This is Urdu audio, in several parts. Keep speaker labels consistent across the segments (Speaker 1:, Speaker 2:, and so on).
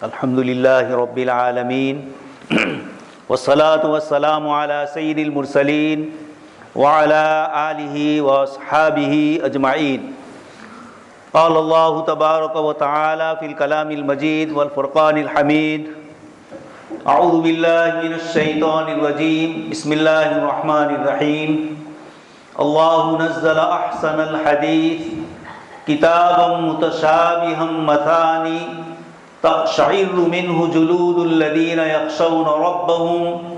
Speaker 1: الحمد للہ رب العالمین والصلاة والسلام علی سید المرسلین وعلی آلہ واصحابہ اجمعین. قال اللہ تبارک و تعالی فی الکلام المجید والفرقان الحمید. اعوذ باللہ من الشیطان الرجیم. بسم اللہ الرحمن الرحیم. اللہ نزل احسن الحدیث کتابا متشابہا مثانی تقشعر منه جلود الذين يخشون ربهم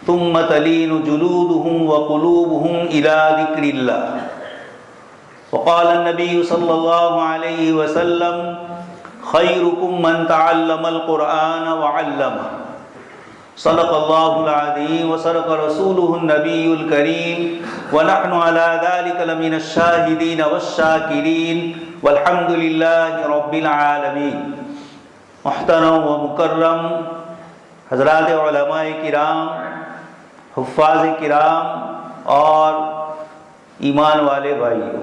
Speaker 1: ثم تلين جلودهم وقلوبهم إلى ذكر الله. وقال النبي صلى الله عليه وسلم خيركم من تعلم القرآن وعلمه. صدق الله العظيم وصدق رسوله النبي الكريم ونحن على ذلك لمن الشاهدين والشاكرين والحمد لله رب العالمين. محترم و مکرم حضرات علماء کرام، حفاظ کرام اور ایمان والے بھائیوں،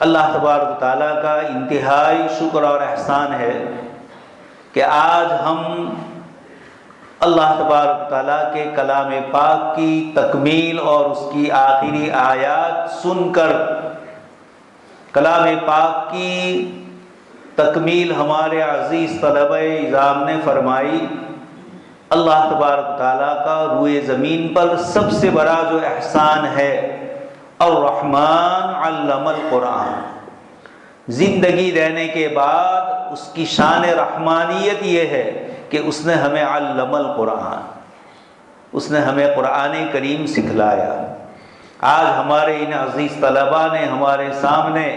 Speaker 1: اللہ تبارک و تعالیٰ کا انتہائی شکر اور احسان ہے کہ آج ہم اللہ تبارک و تعالیٰ کے کلام پاک کی تکمیل اور اس کی آخری آیات سن کر کلام پاک کی تکمیل ہمارے عزیز طلبہ اعظام نے فرمائی. اللہ تبارک و تعالیٰ کا روئے زمین پر سب سے بڑا جو احسان ہے، الرحمن علم القرآن. زندگی دینے کے بعد اس کی شان رحمانیت یہ ہے کہ اس نے ہمیں علم القرآن، اس نے ہمیں قرآن کریم سکھلایا. آج ہمارے ان عزیز طلبہ نے ہمارے سامنے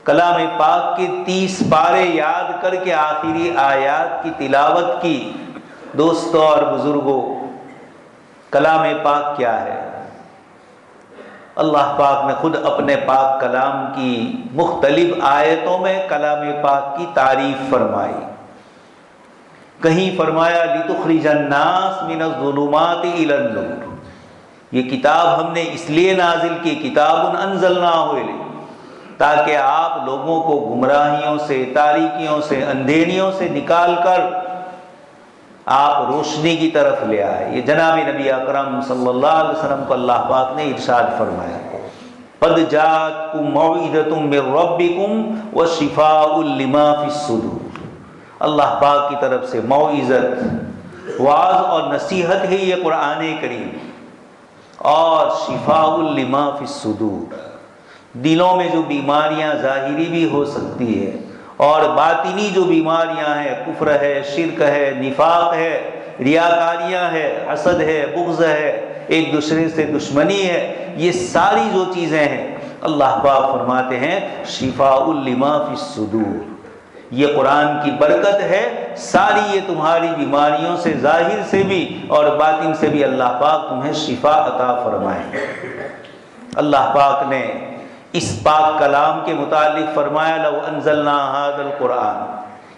Speaker 1: کلام پاک کے 30 پارے یاد کر کے آخری آیات کی تلاوت کی. دوستوں اور بزرگوں، کلام پاک کیا ہے؟ اللہ پاک نے خود اپنے پاک کلام کی مختلف آیتوں میں کلام پاک کی تعریف فرمائی. کہیں فرمایا لِتُخْرِجَ النَّاسَ مِنَ الظُّلُمَاتِ إِلَى النُّورِ. یہ کتاب ہم نے اس لیے نازل کی، کتاب انزلناہ الیک، تاکہ آپ لوگوں کو گمراہیوں سے، تاریکیوں سے، اندھیریوں سے نکال کر آپ روشنی کی طرف لے آئے. یہ جناب نبی اکرم صلی اللہ علیہ وسلم کو اللہ پاک نے ارشاد فرمایا، قد جاءتکم موعظۃ من ربکم وشفاء لما فی الصدور. اللہ پاک کی طرف سے موعظت، وعظ اور نصیحت ہے یہ قرآن کریم، اور شفاء لما فی الصدور. دلوں میں جو بیماریاں ظاہری بھی ہو سکتی ہے اور باطنی جو بیماریاں ہیں، کفر ہے، شرک ہے، نفاق ہے، ریاکاریاں ہے، حسد ہے، بغض ہے، ایک دوسرے سے دشمنی ہے، یہ ساری جو چیزیں ہیں اللہ پاک فرماتے ہیں شفاء لما فی الصدور. یہ قرآن کی برکت ہے، ساری یہ تمہاری بیماریوں سے ظاہر سے بھی اور باطن سے بھی اللہ پاک تمہیں شفا عطا فرمائے. اللہ پاک نے اس پاک کلام کے متعلق فرمایا لو انزلنا ھذا القرآن،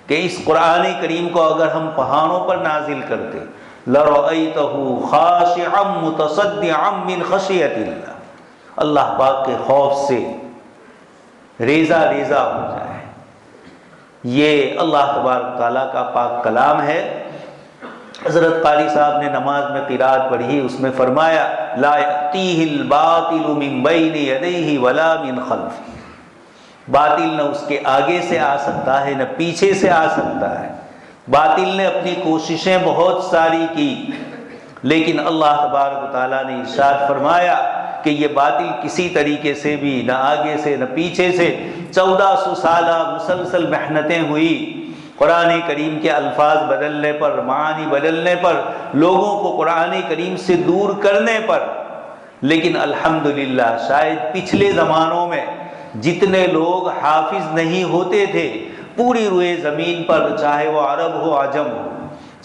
Speaker 1: کہ اس قرآن کریم کو اگر ہم پہاڑوں پر نازل کرتے لرأیتہ خاشعا متصدعا من خشیۃ اللہ، اللہ پاک کے خوف سے ریزہ ریزہ ہو جائے. یہ اللہ تبارک تعالیٰ کا پاک کلام ہے. حضرت قاری صاحب نے نماز میں قرات پڑھی، اس میں فرمایا لا یأتیہ الباطل من بین یدیہ ولا من خلفہ. باطل نہ اس کے آگے سے آ سکتا ہے نہ پیچھے سے آ سکتا ہے. باطل نے اپنی کوششیں بہت ساری کی، لیکن اللہ تبارک و تعالیٰ نے ارشاد فرمایا کہ یہ باطل کسی طریقے سے بھی نہ آگے سے نہ پیچھے سے 1400 سالہ مسلسل محنتیں ہوئی قرآن کریم کے الفاظ بدلنے پر، معانی بدلنے پر، لوگوں کو قرآن کریم سے دور کرنے پر، لیکن الحمدللہ شاید پچھلے زمانوں میں جتنے لوگ حافظ نہیں ہوتے تھے پوری روئے زمین پر، چاہے وہ عرب ہو، عجم ہو،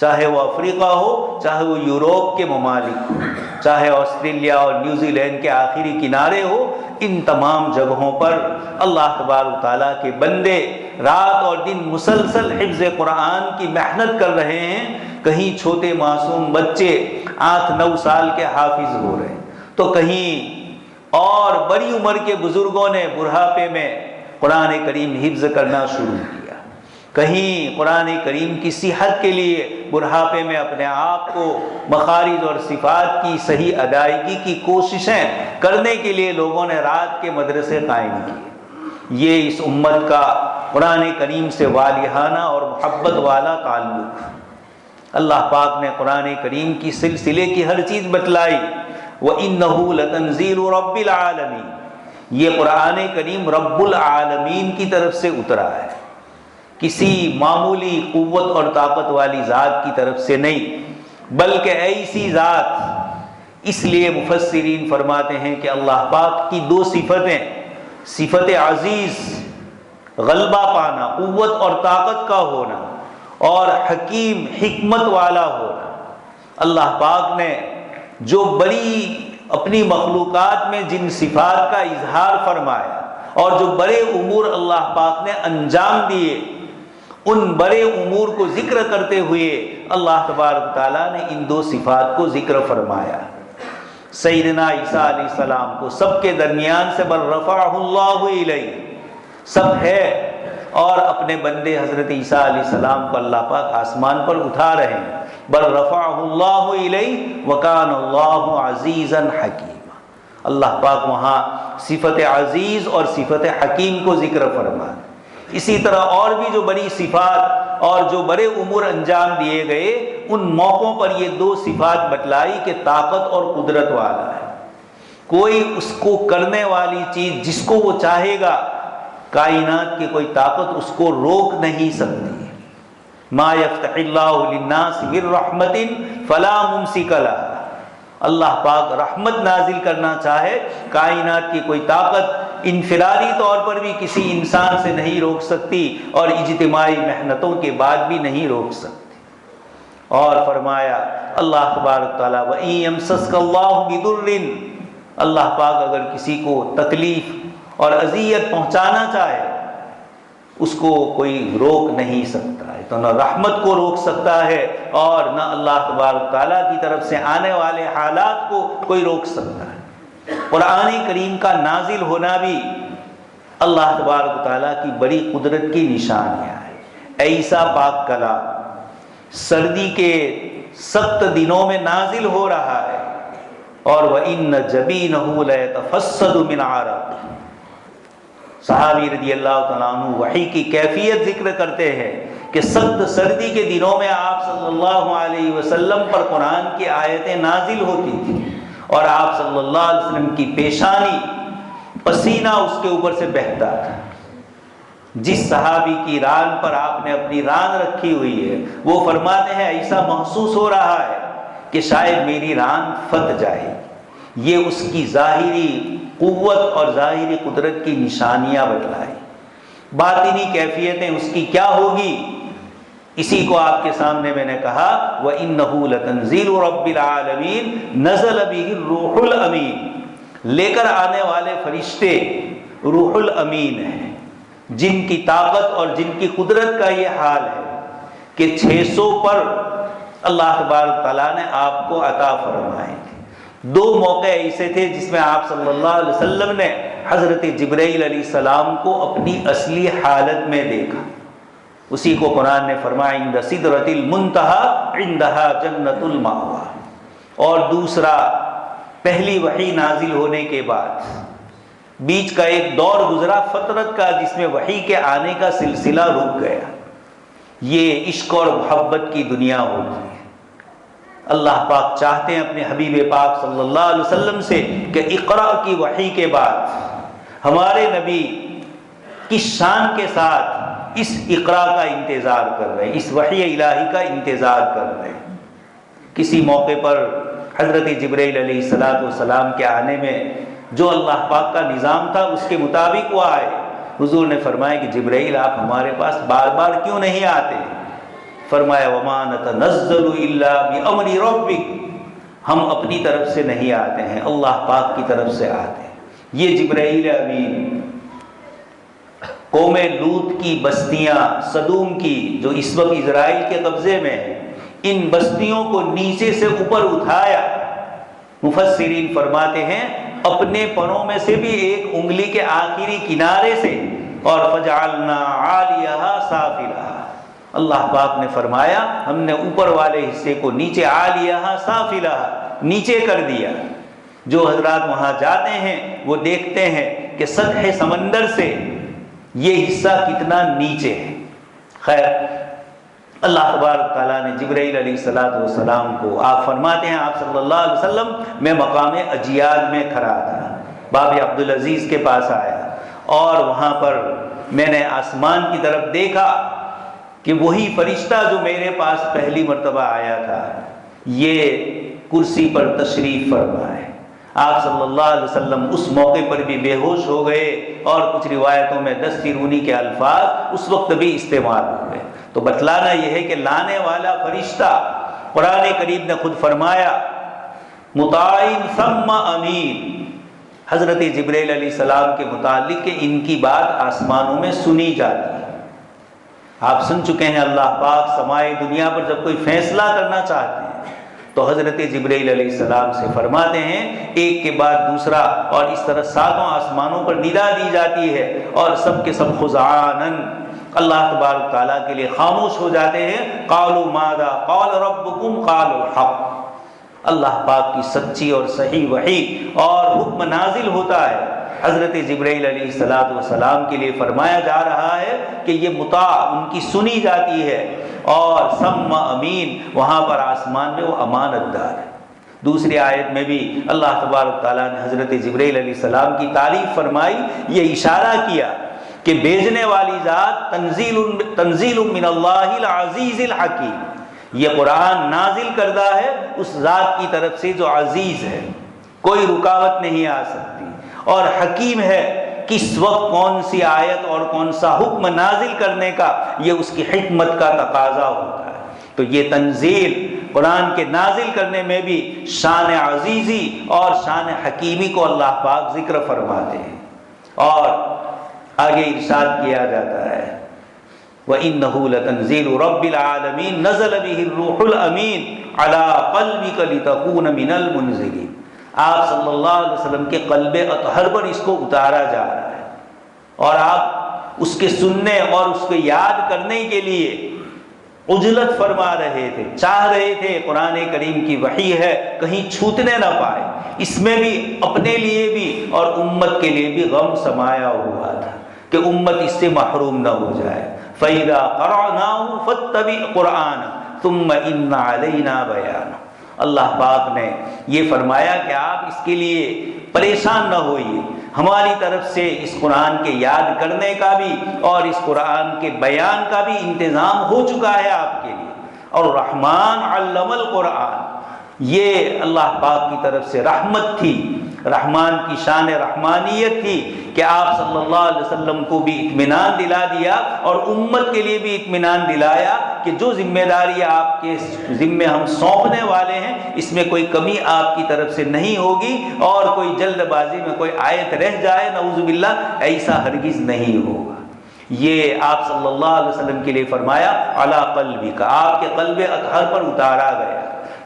Speaker 1: چاہے وہ افریقہ ہو، چاہے وہ یوروپ کے ممالک ہو، چاہے آسٹریلیا اور نیوزی لینڈ کے آخری کنارے ہو، ان تمام جگہوں پر اللہ تبارک تعالیٰ کے بندے رات اور دن مسلسل حفظ قرآن کی محنت کر رہے ہیں. کہیں چھوٹے معصوم بچے 8-9 سال کے حافظ ہو رہے ہیں، تو کہیں اور بڑی عمر کے بزرگوں نے بڑھاپے میں قرآن کریم حفظ کرنا شروع کیا. کہیں قرآن کریم کی صحت کے لیے بڑھاپے میں اپنے آپ کو مخارج اور صفات کی صحیح ادائیگی کی کوششیں کرنے کے لیے لوگوں نے رات کے مدرسے قائم کیے۔ یہ اس امت کا قرآن کریم سے والہانہ اور محبت والا تعلق۔ اللہ پاک نے قرآن کریم کی سلسلے کی ہر چیز بتلائی۔ وَإِنَّهُ لَتَنزِيلُ رَبِّ الْعَالَمِينَ، یہ قرآن کریم رب العالمین کی طرف سے اترا ہے، کسی معمولی قوت اور طاقت والی ذات کی طرف سے نہیں، بلکہ ایسی ذات۔ اس لیے مفسرین فرماتے ہیں کہ اللہ پاک کی دو صفتیں، صفت عزیز غلبہ پانا، قوت اور طاقت کا ہونا، اور حکیم حکمت والا ہونا، اللہ پاک نے جو بڑی اپنی مخلوقات میں جن صفات کا اظہار فرمایا اور جو بڑے امور اللہ پاک نے انجام دیے، ان بڑے امور کو ذکر کرتے ہوئے اللہ تبارک تعالیٰ نے ان دو صفات کو ذکر فرمایا۔ سیدنا عیسیٰ علیہ السلام کو سب کے درمیان سے بل رفعہ اللہ الیہ، سب ہے، اور اپنے بندے حضرت عیسیٰ علیہ السلام کو اللہ پاک آسمان پر اٹھا رہے ہیں۔ بل رفعہ اللہ الیہ وکان اللہ عزیزا حکیما، اللہ پاک وہاں صفت عزیز اور صفت حکیم کو ذکر فرما۔ اسی طرح اور بھی جو بڑی صفات اور جو بڑے امور انجام دیے گئے، ان موقعوں پر یہ دو صفات بتلائی کہ طاقت اور قدرت والا ہے، کوئی اس کو کرنے والی چیز جس کو وہ چاہے گا، کائنات کی کوئی طاقت اس کو روک نہیں سکتی۔ ما یفتح اللہ للناس من رحمت فلا ممسک لها، اللہ پاک رحمت نازل کرنا چاہے، کائنات کی کوئی طاقت انفرادی طور پر بھی کسی انسان سے نہیں روک سکتی اور اجتماعی محنتوں کے بعد بھی نہیں روک سکتی۔ اور فرمایا اللہ تبارک تعالیٰ وَإِن يَمْسَسْكَ اللَّهُ بِضُرٍّ، اللہ پاک اگر کسی کو تکلیف اور اذیت پہنچانا چاہے، اس کو کوئی روک نہیں سکتا ہے، تو نہ رحمت کو روک سکتا ہے اور نہ اللہ تبارک تعالیٰ کی طرف سے آنے والے حالات کو کوئی روک سکتا ہے۔ قرآن کریم کا نازل ہونا بھی اللہ تبارک تعالیٰ کی بڑی قدرت کی نشانیاں ہے۔ ایسا پاک کلام سردی کے سخت دنوں میں نازل ہو رہا ہے، اور وَإِنَّ جَبِينَهُ لَيَتَفَسَّدُ مِنْ عَرَقٍ، صحابی رضی اللہ تعالیٰ عنہ وحی کی کیفیت ذکر کرتے ہیں کہ سخت سردی کے دنوں میں آپ صلی اللہ علیہ وسلم پر قرآن کی آیتیں نازل ہوتی تھیں، اور آپ صلی اللہ علیہ وسلم کی پیشانی پسینہ اس کے اوپر سے بہتا تھا۔ جس صحابی کی ران پر آپ نے اپنی ران رکھی ہوئی ہے، وہ فرماتے ہیں ایسا محسوس ہو رہا ہے کہ شاید میری ران پھٹ جائے۔ یہ اس کی ظاہری قوت اور ظاہری قدرت کی نشانیاں بتلائی۔ باطنی کیفیتیں اس کی کیا ہوگی، اسی کو آپ کے سامنے میں نے کہا وَإِنَّهُ لَتَنزِيلُ رَبِّ الْعَالَمِينَ نَزَلَ بِهِ الرُّوحُ الْأَمِينُ، لے کر آنے والے فرشتے روح الامین ہیں، جن کی طاقت اور جن کی قدرت کا یہ حال ہے کہ 600 پر اللہ تبارک تعالیٰ نے آپ کو عطا فرمائے تھے۔ دو موقع ایسے تھے جس میں آپ صلی اللہ علیہ وسلم نے حضرت جبرائیل علیہ السلام کو اپنی اصلی حالت میں دیکھا، اسی کو قرآن نے فرمایا عند سدرۃ المنتہی عندها جنۃ المأویٰ۔ اور دوسرا پہلی وحی نازل ہونے کے بعد بیچ کا ایک دور گزرا فترت کا، جس میں وحی کے آنے کا سلسلہ رک گیا۔ یہ عشق اور محبت کی دنیا ہوتی ہے۔ اللہ پاک چاہتے ہیں اپنے حبیب پاک صلی اللہ علیہ وسلم سے کہ اقرا کی وحی کے بعد ہمارے نبی کی شان کے ساتھ اس اقرا کا انتظار کر رہے ہیں، اس وحی الہی کا انتظار کر رہے ہیں۔ کسی موقع پر حضرت جبرائیل علیہ السلام کے آنے میں جو اللہ پاک کا نظام تھا اس کے مطابق وہ آئے۔ حضور نے فرمایا کہ جبرائیل آپ ہمارے پاس بار بار کیوں نہیں آتے؟ فرمایا وما نتنزل الا بامر ربک، ہم اپنی طرف سے نہیں آتے ہیں، اللہ پاک کی طرف سے آتے ہیں۔ یہ جبرائیل امین قوم لوط کی بستیاں سدوم کی جو اس وقت اسرائیل کے قبضے میں ہیں، ان بستیوں کو نیچے سے اوپر اٹھایا۔ مفسرین فرماتے ہیں اپنے پروں میں سے بھی ایک انگلی کے آخری کنارے سے، اور فجعلنا عالیہا سافلہا، اللہ پاک نے فرمایا ہم نے اوپر والے حصے کو نیچے عالیہا سافلہا نیچے کر دیا۔ جو حضرات وہاں جاتے ہیں وہ دیکھتے ہیں کہ سطح سمندر سے یہ حصہ کتنا نیچے ہے۔ خیر، اللہ تبارک تعالیٰ نے جبرائیل علیہ السلام کو، آپ فرماتے ہیں آپ صلی اللہ علیہ وسلم، میں مقام اجیاد میں کھڑا تھا، باب عبدالعزیز کے پاس آیا اور وہاں پر میں نے آسمان کی طرف دیکھا کہ وہی فرشتہ جو میرے پاس پہلی مرتبہ آیا تھا یہ کرسی پر تشریف فرما ہے۔ آپ صلی اللہ علیہ وسلم اس موقع پر بھی بے ہوش ہو گئے اور کچھ روایتوں میں دسترونی کے الفاظ اس وقت بھی استعمال ہوئے۔ تو بتلانا یہ ہے کہ لانے والا فرشتہ، قرآن کریم نے خود فرمایا مطاع ثم امین، حضرت جبرائیل علیہ السلام کے متعلق کہ ان کی بات آسمانوں میں سنی جاتی ہے۔ آپ سن چکے ہیں اللہ پاک سمائے دنیا پر جب کوئی فیصلہ کرنا چاہتے ہیں تو حضرت جبرائیل علیہ السلام سے فرماتے ہیں ایک کے بعد دوسرا، اور اس طرح ساتوں آسمانوں پر ندا دی جاتی ہے اور سب کے سب خضعاناً اللہ تبارک تعالیٰ کے لیے خاموش ہو جاتے ہیں۔ قالوا ماذا قال ربکم قالوا الحق، اللہ پاک کی سچی اور صحیح وحی اور حکم نازل ہوتا ہے۔ حضرت جبرائیل علیہ السلام کے لیے فرمایا جا رہا ہے کہ یہ مطاع ان کی سنی جاتی ہے، اور ثم امین وہاں پر آسمان میں وہ امانت دار ہے۔ دوسری آیت میں بھی اللہ تبارک تعالیٰ نے حضرت جبرائیل علیہ السلام کی تعریف فرمائی، یہ اشارہ کیا کہ بھیجنے والی ذات تنزیل من اللہ العزیز الحکیم، یہ قرآن نازل کردہ ہے اس ذات کی طرف سے جو عزیز ہے، کوئی رکاوٹ نہیں آ سکتی، اور حکیم ہے، کس وقت کون سی آیت اور کون سا حکم نازل کرنے کا یہ اس کی حکمت کا تقاضا ہوتا ہے۔ تو یہ تنزیل قرآن کے نازل کرنے میں بھی شان عزیزی اور شان حکیمی کو اللہ پاک ذکر فرماتے ہیں، اور آگے ارشاد کیا جاتا ہے وَإِنَّهُ لَتَنزِيلُ رَبِّ الْعَالَمِينَ نَزَلَ بِهِ الرُّوحُ الْأَمِينُ عَلَىٰ قَلْبِكَ لِتَكُونَ مِنَ الْمُنذِرِينَ۔ آپ صلی اللہ علیہ وسلم کے قلب اطہر پر اس کو اتارا جا رہا ہے، اور آپ اس کے سننے اور اس کو یاد کرنے کے لیے عجلت فرما رہے تھے، چاہ رہے تھے قرآن کریم کی وحی ہے کہیں چھوٹنے نہ پائے، اس میں بھی اپنے لیے بھی اور امت کے لیے بھی غم سمایا ہوا تھا کہ امت اس سے محروم نہ ہو جائے۔ فَإِذَا قَرَأْنَاهُ فَاتَّبِعْ قُرْآنَهُ ثُمَّ إِنَّ عَلَيْنَا بَيَانَهُ۔ اللہ پاک نے یہ فرمایا کہ آپ اس کے لیے پریشان نہ ہوئیے، ہماری طرف سے اس قرآن کے یاد کرنے کا بھی اور اس قرآن کے بیان کا بھی انتظام ہو چکا ہے آپ کے لیے۔ اور رحمان علم القرآن، یہ اللہ پاک کی طرف سے رحمت تھی، رحمان کی شان رحمانیت تھی کہ آپ صلی اللہ علیہ وسلم کو بھی اطمینان دلا دیا اور امت کے لیے بھی اطمینان دلایا کہ جو ذمہ داری آپ کے ذمے ہم سونپنے والے ہیں اس میں کوئی کمی آپ کی طرف سے نہیں ہوگی، اور کوئی جلد بازی میں کوئی آیت رہ جائے نعوذ باللہ ایسا ہرگز نہیں ہوگا۔ یہ آپ صلی اللہ علیہ وسلم کے لیے فرمایا علی قلبک، آپ کے قلب اطہر پر اتارا گیا۔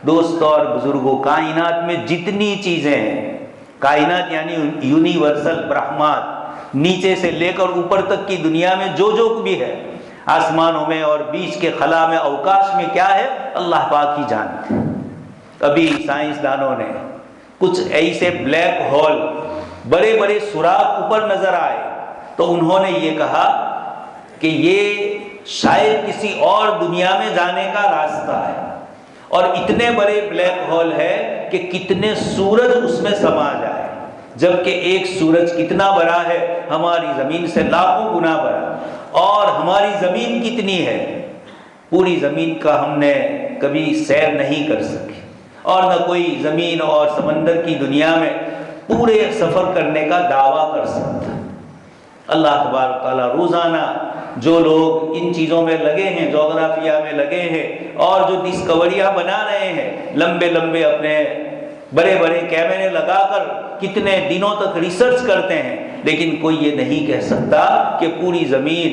Speaker 1: دوستو اور بزرگوں، کائنات میں جتنی چیزیں ہیں، کائنات یعنی یونیورسل برہمات، نیچے سے لے کر اوپر تک کی دنیا میں جو بھی ہے، آسمانوں میں اور بیچ کے خلا میں اوکاش میں کیا ہے اللہ پاک ہی جانتے ہیں۔ ابھی سائنسدانوں نے کچھ ایسے بلیک ہول، بڑے بڑے سوراخ اوپر نظر آئے تو انہوں نے یہ کہا کہ یہ شاید کسی اور دنیا میں جانے کا راستہ ہے، اور اتنے بڑے بلیک ہول ہے کہ کتنے سورج اس میں سما جائے، جبکہ ایک سورج کتنا بڑا ہے، ہماری زمین سے لاکھوں گنا بڑا، اور ہماری زمین کتنی ہے، پوری زمین کا ہم نے کبھی سیر نہیں کر سکے، اور نہ کوئی زمین اور سمندر کی دنیا میں پورے سفر کرنے کا دعویٰ کر سکتا۔ اللہ تبارک تعالیٰ روزانہ جو لوگ ان چیزوں میں لگے ہیں، جغرافیہ میں لگے ہیں، اور جو ڈسکوریاں بنا رہے ہیں، لمبے لمبے اپنے بڑے بڑے کیمرے لگا کر کتنے دنوں تک ریسرچ کرتے ہیں، لیکن کوئی یہ نہیں کہہ سکتا کہ پوری زمین،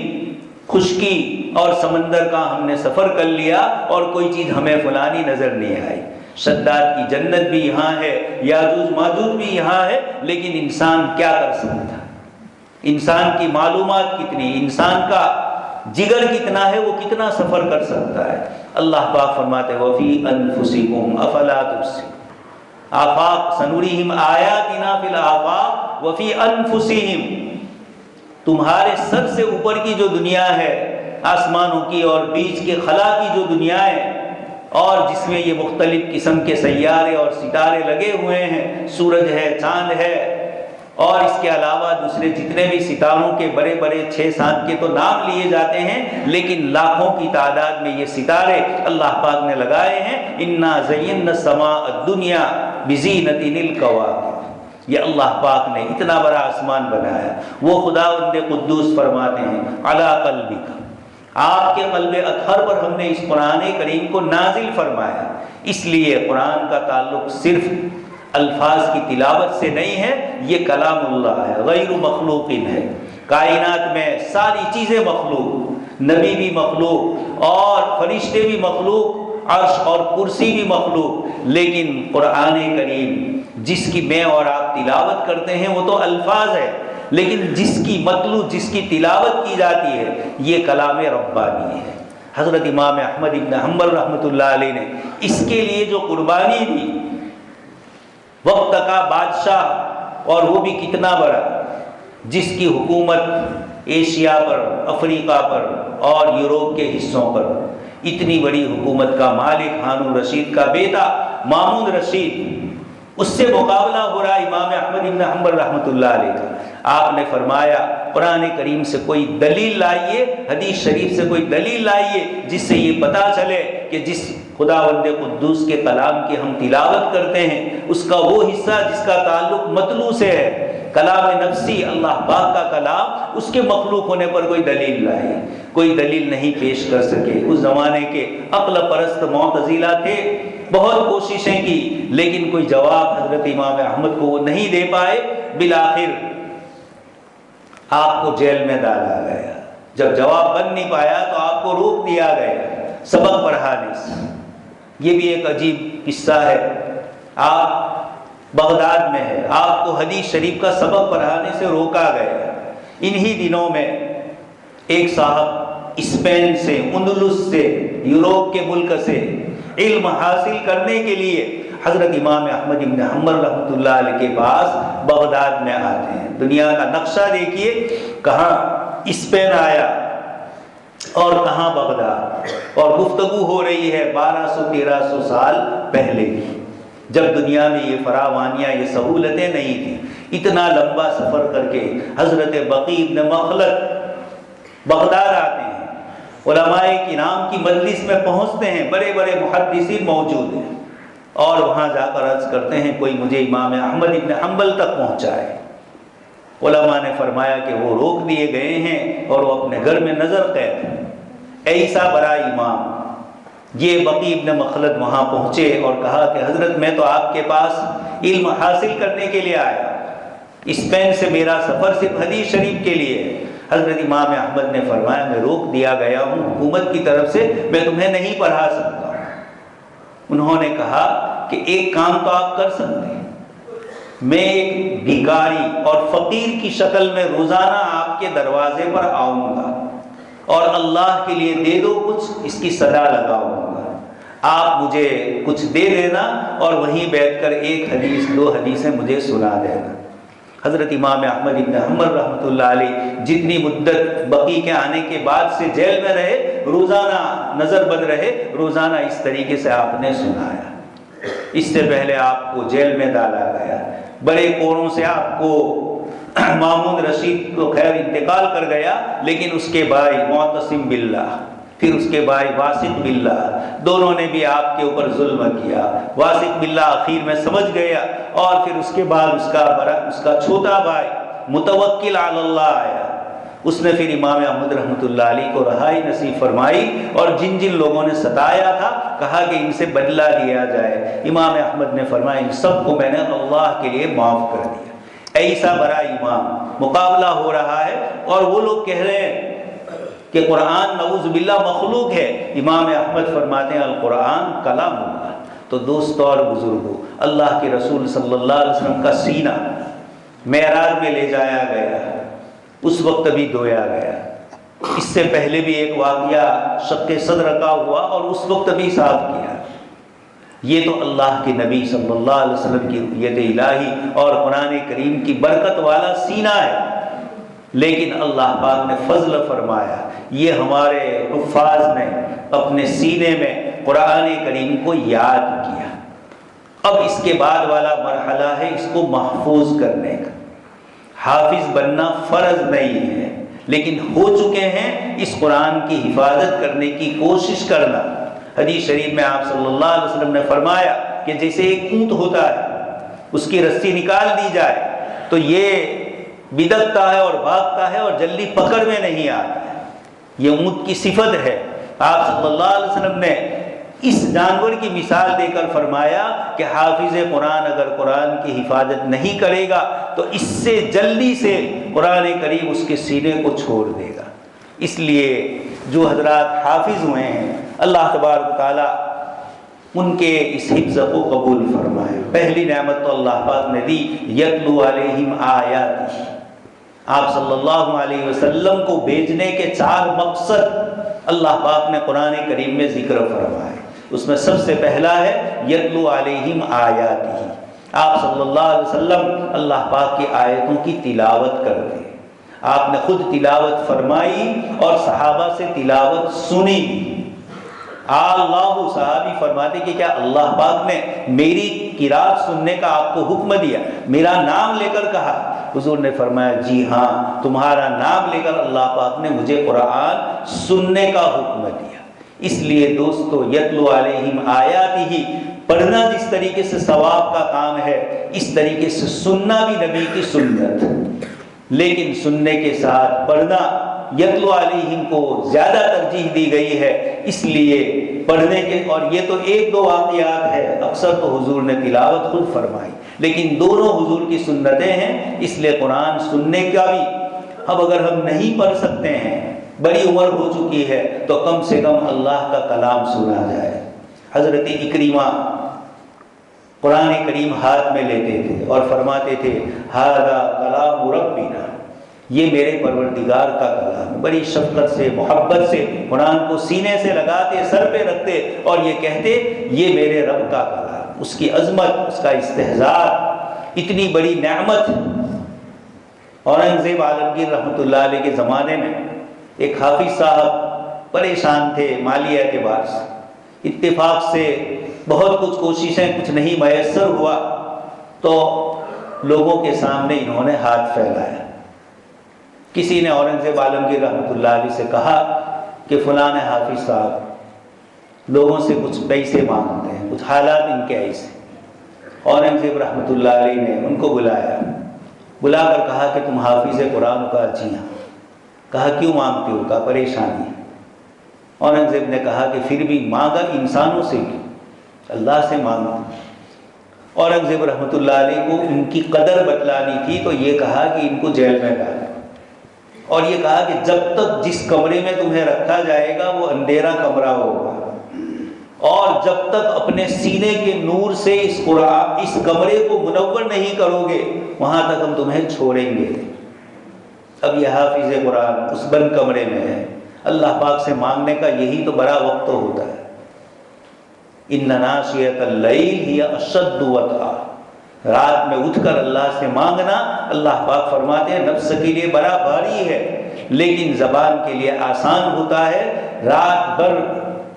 Speaker 1: خشکی اور سمندر کا ہم نے سفر کر لیا اور کوئی چیز ہمیں فلانی نظر نہیں آئی۔ شداد کی جنت بھی یہاں ہے، یاجوج ماجوج بھی یہاں ہے، لیکن انسان کیا کر سکتا؟ انسان کی معلومات کتنی، انسان کا جگر کتنا ہے وہ کتنا سفر کر سکتا ہے۔ اللہ پاک فرماتے ہیں وفی انفسکم افلا تبصرون، آفاق سنوریہم آیاتنا فی الآفاق وفی انفسہم، تمہارے سر سے اوپر کی جو دنیا ہے، آسمانوں کی اور بیچ کے خلا کی جو دنیا ہے، اور جس میں یہ مختلف قسم کے سیارے اور ستارے لگے ہوئے ہیں، سورج ہے، چاند ہے، اور اس کے علاوہ دوسرے جتنے بھی ستاروں کے بڑے بڑے 6-7 کے تو نام لیے جاتے ہیں، لیکن لاکھوں کی تعداد میں یہ ستارے اللہ پاک نے لگائے ہیں۔ انا زینا السماء الدنیا بزینۃ الکواکب، یہ اللہ پاک نے اتنا بڑا آسمان بنایا۔ وہ خداوند قدوس فرماتے ہیں علی قلبک، آپ کے قلب اطہر پر ہم نے اس قرآن کریم کو نازل فرمایا۔ اس لیے قرآن کا تعلق صرف الفاظ کی تلاوت سے نہیں ہے، یہ کلام اللہ ہے، غیر مخلوق ہے۔ کائنات میں ساری چیزیں مخلوق، نبی بھی مخلوق اور فرشتے بھی مخلوق، عرش اور کرسی بھی مخلوق، لیکن قرآن کریم جس کی میں اور آپ تلاوت کرتے ہیں وہ تو الفاظ ہے، لیکن جس کی متلو، جس کی تلاوت کی جاتی ہے، یہ کلام ربانی ہے۔ حضرت امام احمد ابن حنبل رحمۃ اللہ علیہ نے اس کے لیے جو قربانی دی، وقت کا بادشاہ اور وہ بھی کتنا بڑا، جس کی حکومت ایشیا پر، افریقہ پر اور یوروپ کے حصوں پر، اتنی بڑی حکومت کا مالک ہارون رشید کا بیٹا مامون رشید، اس سے مقابلہ ہو رہا امام احمد بن حنبل رحمۃ اللہ علیہ کا۔ آپ نے فرمایا قرآن کریم سے کوئی دلیل لائیے، حدیث شریف سے کوئی دلیل لائیے جس سے یہ پتہ چلے کہ جس خداوند قدوس کے کلام کی ہم تلاوت کرتے ہیں اس کا وہ حصہ جس کا تعلق مطلوع سے ہے، کلام نفسی اللہ پاک کا کلام، اس کے مخلوق ہونے پر کوئی دلیل لائے۔ کوئی دلیل نہیں پیش کر سکے۔ اس زمانے کے عقل پرست معتزلہ تھے، بہت کوششیں کی لیکن کوئی جواب حضرت امام احمد کو وہ نہیں دے پائے۔ بالآخر آپ کو جیل میں ڈالا گیا۔ جب جواب بن نہیں پایا تو آپ کو روک دیا گیا سبق پڑھانے سے۔ یہ بھی ایک عجیب قصہ ہے۔ آپ بغداد میں ہے، آپ کو حدیث شریف کا سبق پڑھانے سے روکا گیا۔ انہی دنوں میں ایک صاحب اسپین سے، اندلس سے، یوروپ کے ملک سے علم حاصل کرنے کے لیے حضرت امام احمد بن حنبل رحمۃ اللہ علیہ کے پاس بغداد میں آتے ہیں۔ دنیا کا نقشہ دیکھیے، کہاں اسپین آیا اور کہاں بغداد، اور گفتگو ہو رہی ہے 1200-1300 سال پہلے، جب دنیا میں یہ فراوانیاں، یہ سہولتیں نہیں تھیں۔ اتنا لمبا سفر کر کے حضرت بقی بن مخلد بغداد آتے ہیں، علماء کرام کی مجلس میں پہنچتے ہیں، بڑے بڑے محدثین موجود ہیں، اور وہاں جا کر عرض کرتے ہیں کوئی مجھے امام احمد بن حنبل تک پہنچائے۔ علماء نے فرمایا کہ وہ روک دیے گئے ہیں اور وہ اپنے گھر میں نظر قید ہیں۔ ایسا بڑا امام یہ بقی ابن مخلد وہاں پہنچے اور کہا کہ حضرت میں تو آپ کے پاس علم حاصل کرنے کے لیے آیا، اسپین سے میرا سفر صرف حدیث شریف کے لیے ہے۔ حضرت امام احمد نے فرمایا میں روک دیا گیا ہوں حکومت کی طرف سے، میں تمہیں نہیں پڑھا سکتا۔ انہوں نے کہا کہ ایک کام تو آپ کر سکتے ہیں، میں ایک بھکاری اور فقیر کی شکل میں روزانہ آپ کے دروازے پر آؤں گا اور اللہ کے لیے دے دو کچھ، اس کی صدا لگاؤں گا، آپ مجھے کچھ دے دینا اور وہیں بیٹھ کر ایک حدیث 2 حدیثیں مجھے سنا دینا۔ حضرت امام احمد بن حنبل رحمۃ اللہ علیہ جتنی مدت بقی کے آنے کے بعد سے جیل میں رہے، روزانہ نظر بند رہے، روزانہ اس طریقے سے آپ نے سنایا۔ اس سے پہلے آپ کو جیل میں ڈالا گیا، بڑے کوروں سے آپ کو مامون رشید تو خیر انتقال کر گیا، لیکن اس کے بھائی معتصم باللہ، پھر اس کے بھائی واسق باللہ، دونوں نے بھی آپ کے اوپر ظلم کیا۔ واسق باللہ آخر میں سمجھ گیا، اور پھر اس کے بعد اس کا چھوٹا بھائی متوکل علی اللہ آیا، اس نے پھر امام احمد رحمۃ اللہ علیہ کو رہائی نصیب فرمائی، اور جن جن لوگوں نے ستایا تھا کہا کہ ان سے بدلہ لیا جائے۔ امام احمد نے فرمایا ان سب کو میں نے اللہ کے لیے معاف کر دیا۔ ایسا بڑا امام، مقابلہ ہو رہا ہے اور وہ لوگ کہہ رہے ہیں کہ قرآن نعوذ باللہ مخلوق ہے، امام احمد فرماتے ہیں القرآن کلام اللہ۔ تو دوستو اور بزرگوں، اللہ کے رسول صلی اللہ علیہ وسلم کا سینہ معراج میں لے جایا گیا، اس وقت بھی دھویا گیا، اس سے پہلے بھی ایک واقعہ شق صدر کا ہوا اور اس وقت بھی صاف کیا۔ یہ تو اللہ کے نبی صلی اللہ علیہ وسلم کی رؤیت الہی اور قرآن کریم کی برکت والا سینہ ہے، لیکن اللہ پاک نے فضل فرمایا، یہ ہمارے حفاظ نے اپنے سینے میں قرآن کریم کو یاد کیا۔ اب اس کے بعد والا مرحلہ ہے اس کو محفوظ کرنے کا۔ حافظ بننا فرض نہیں ہے، لیکن ہو چکے ہیں اس قرآن کی حفاظت کرنے کی کوشش کرنا۔ حدیث شریف میں آپ صلی اللہ علیہ وسلم نے فرمایا کہ جیسے ایک اونٹ ہوتا ہے، اس کی رسی نکال دی جائے تو یہ بدکتا ہے اور بھاگتا ہے اور جلدی پکڑ میں نہیں آتا ہے، یہ اونٹ کی صفت ہے۔ آپ صلی اللہ علیہ وسلم نے اس جانور کی مثال دے کر فرمایا کہ حافظ قرآن اگر قرآن کی حفاظت نہیں کرے گا تو اس سے جلدی سے قرآن کریم اس کے سینے کو چھوڑ دے گا۔ اس لیے جو حضرات حافظ ہوئے ہیں اللہ تبارک و تعالیٰ ان کے اس حفظ کو قبول فرمائے۔ پہلی نعمت تو اللہ پاک نے دی، یتلو علیہم آیاتہ۔ آپ صلی اللہ علیہ وسلم کو بھیجنے کے 4 مقصد اللہ پاک نے قرآن کریم میں ذکر فرمائے۔ اس میں سب سے پہلا ہے یتلو علیہم آیاتہ، آپ صلی اللہ علیہ وسلم اللہ پاک کی آیتوں کی تلاوت کرتے۔ آپ نے خود تلاوت فرمائی اور صحابہ سے تلاوت سنی۔ اللہ صحابی فرماتے کہ کیا اللہ پاک نے میری قرات سننے کا آپ کو حکم دیا، میرا نام لے کر کہا؟ حضور نے فرمایا جی ہاں، تمہارا نام لے کر اللہ پاک نے مجھے قرآن سننے کا حکم دیا۔ اس لیے دوستو یتلو علیہم آیاتہ، پڑھنا جس طریقے سے ثواب کا کام ہے اس طریقے سے سننا بھی نبی کی سنت، لیکن سننے کے ساتھ پڑھنا یتلو علیہم کو زیادہ ترجیح دی گئی ہے، اس لیے پڑھنے کے، اور یہ تو 1-2 واقعات ہے، اکثر تو حضور نے تلاوت خود فرمائی، لیکن دونوں حضور کی سنتیں ہیں، اس لیے قرآن سننے کا بھی اب اگر ہم نہیں پڑھ سکتے ہیں، بڑی عمر ہو چکی ہے، تو کم سے کم اللہ کا کلام سنا جائے۔ حضرت اکرمہ قرآن کریم ہاتھ میں لیتے تھے اور فرماتے تھے ھذا کلام ربنا، یہ میرے پروردگار کا کلام۔ بڑی شفقت سے محبت سے قرآن کو سینے سے لگاتے، سر پہ رکھتے اور یہ کہتے یہ میرے رب کا کلام۔ اس کی عظمت، اس کا استحضار، اتنی بڑی نعمت۔ اورنگزیب عالمگیر رحمۃ اللہ علیہ کے زمانے میں ایک حافظ صاحب پریشان تھے مالی اعتبار سے، اتفاق سے بہت کچھ کوششیں، کچھ نہیں میسر ہوا تو لوگوں کے سامنے انہوں نے ہاتھ پھیلایا۔ کسی نے اورنگزیب عالمگیر رحمۃ اللہ علیہ سے کہا کہ فلاں حافظ صاحب لوگوں سے کچھ پیسے مانگتے ہیں، کچھ حالات ان کے ایسے۔ اورنگزیب رحمۃ اللہ علیہ نے ان کو بلایا، بلا کر کہا کہ تم حافظ قرآن کا؟ جی ہاں۔ کہا کیوں مانگتے ہو؟ کہا پریشانی۔ اورنگزیب نے کہا کہ پھر بھی مانگا انسانوں سے کیوں، اللہ سے مانگا۔ اورنگزیب رحمۃ اللہ علیہ کو ان کی قدر بتلانی تھی تو یہ کہا کہ ان کو جیل میں ڈالو، اور یہ کہا کہ جب تک جس کمرے میں تمہیں رکھا جائے گا وہ اندھیرا کمرہ ہوگا، اور جب تک اپنے سینے کے نور سے اس کمرے کو منور نہیں کرو گے وہاں تک ہم تمہیں چھوڑیں گے۔ اب یہ حافظ قرآن اس بند کمرے میں ہے، اللہ پاک سے مانگنے کا یہی تو بڑا وقت ہوتا ہے۔ ان ناشئۃ اللیل ہی اشد وطئا، رات میں اٹھ کر اللہ سے مانگنا اللہ پاک فرماتے ہیں نفس کے لیے بڑا بھاری ہے، لیکن زبان کے لیے آسان ہوتا ہے۔ رات بھر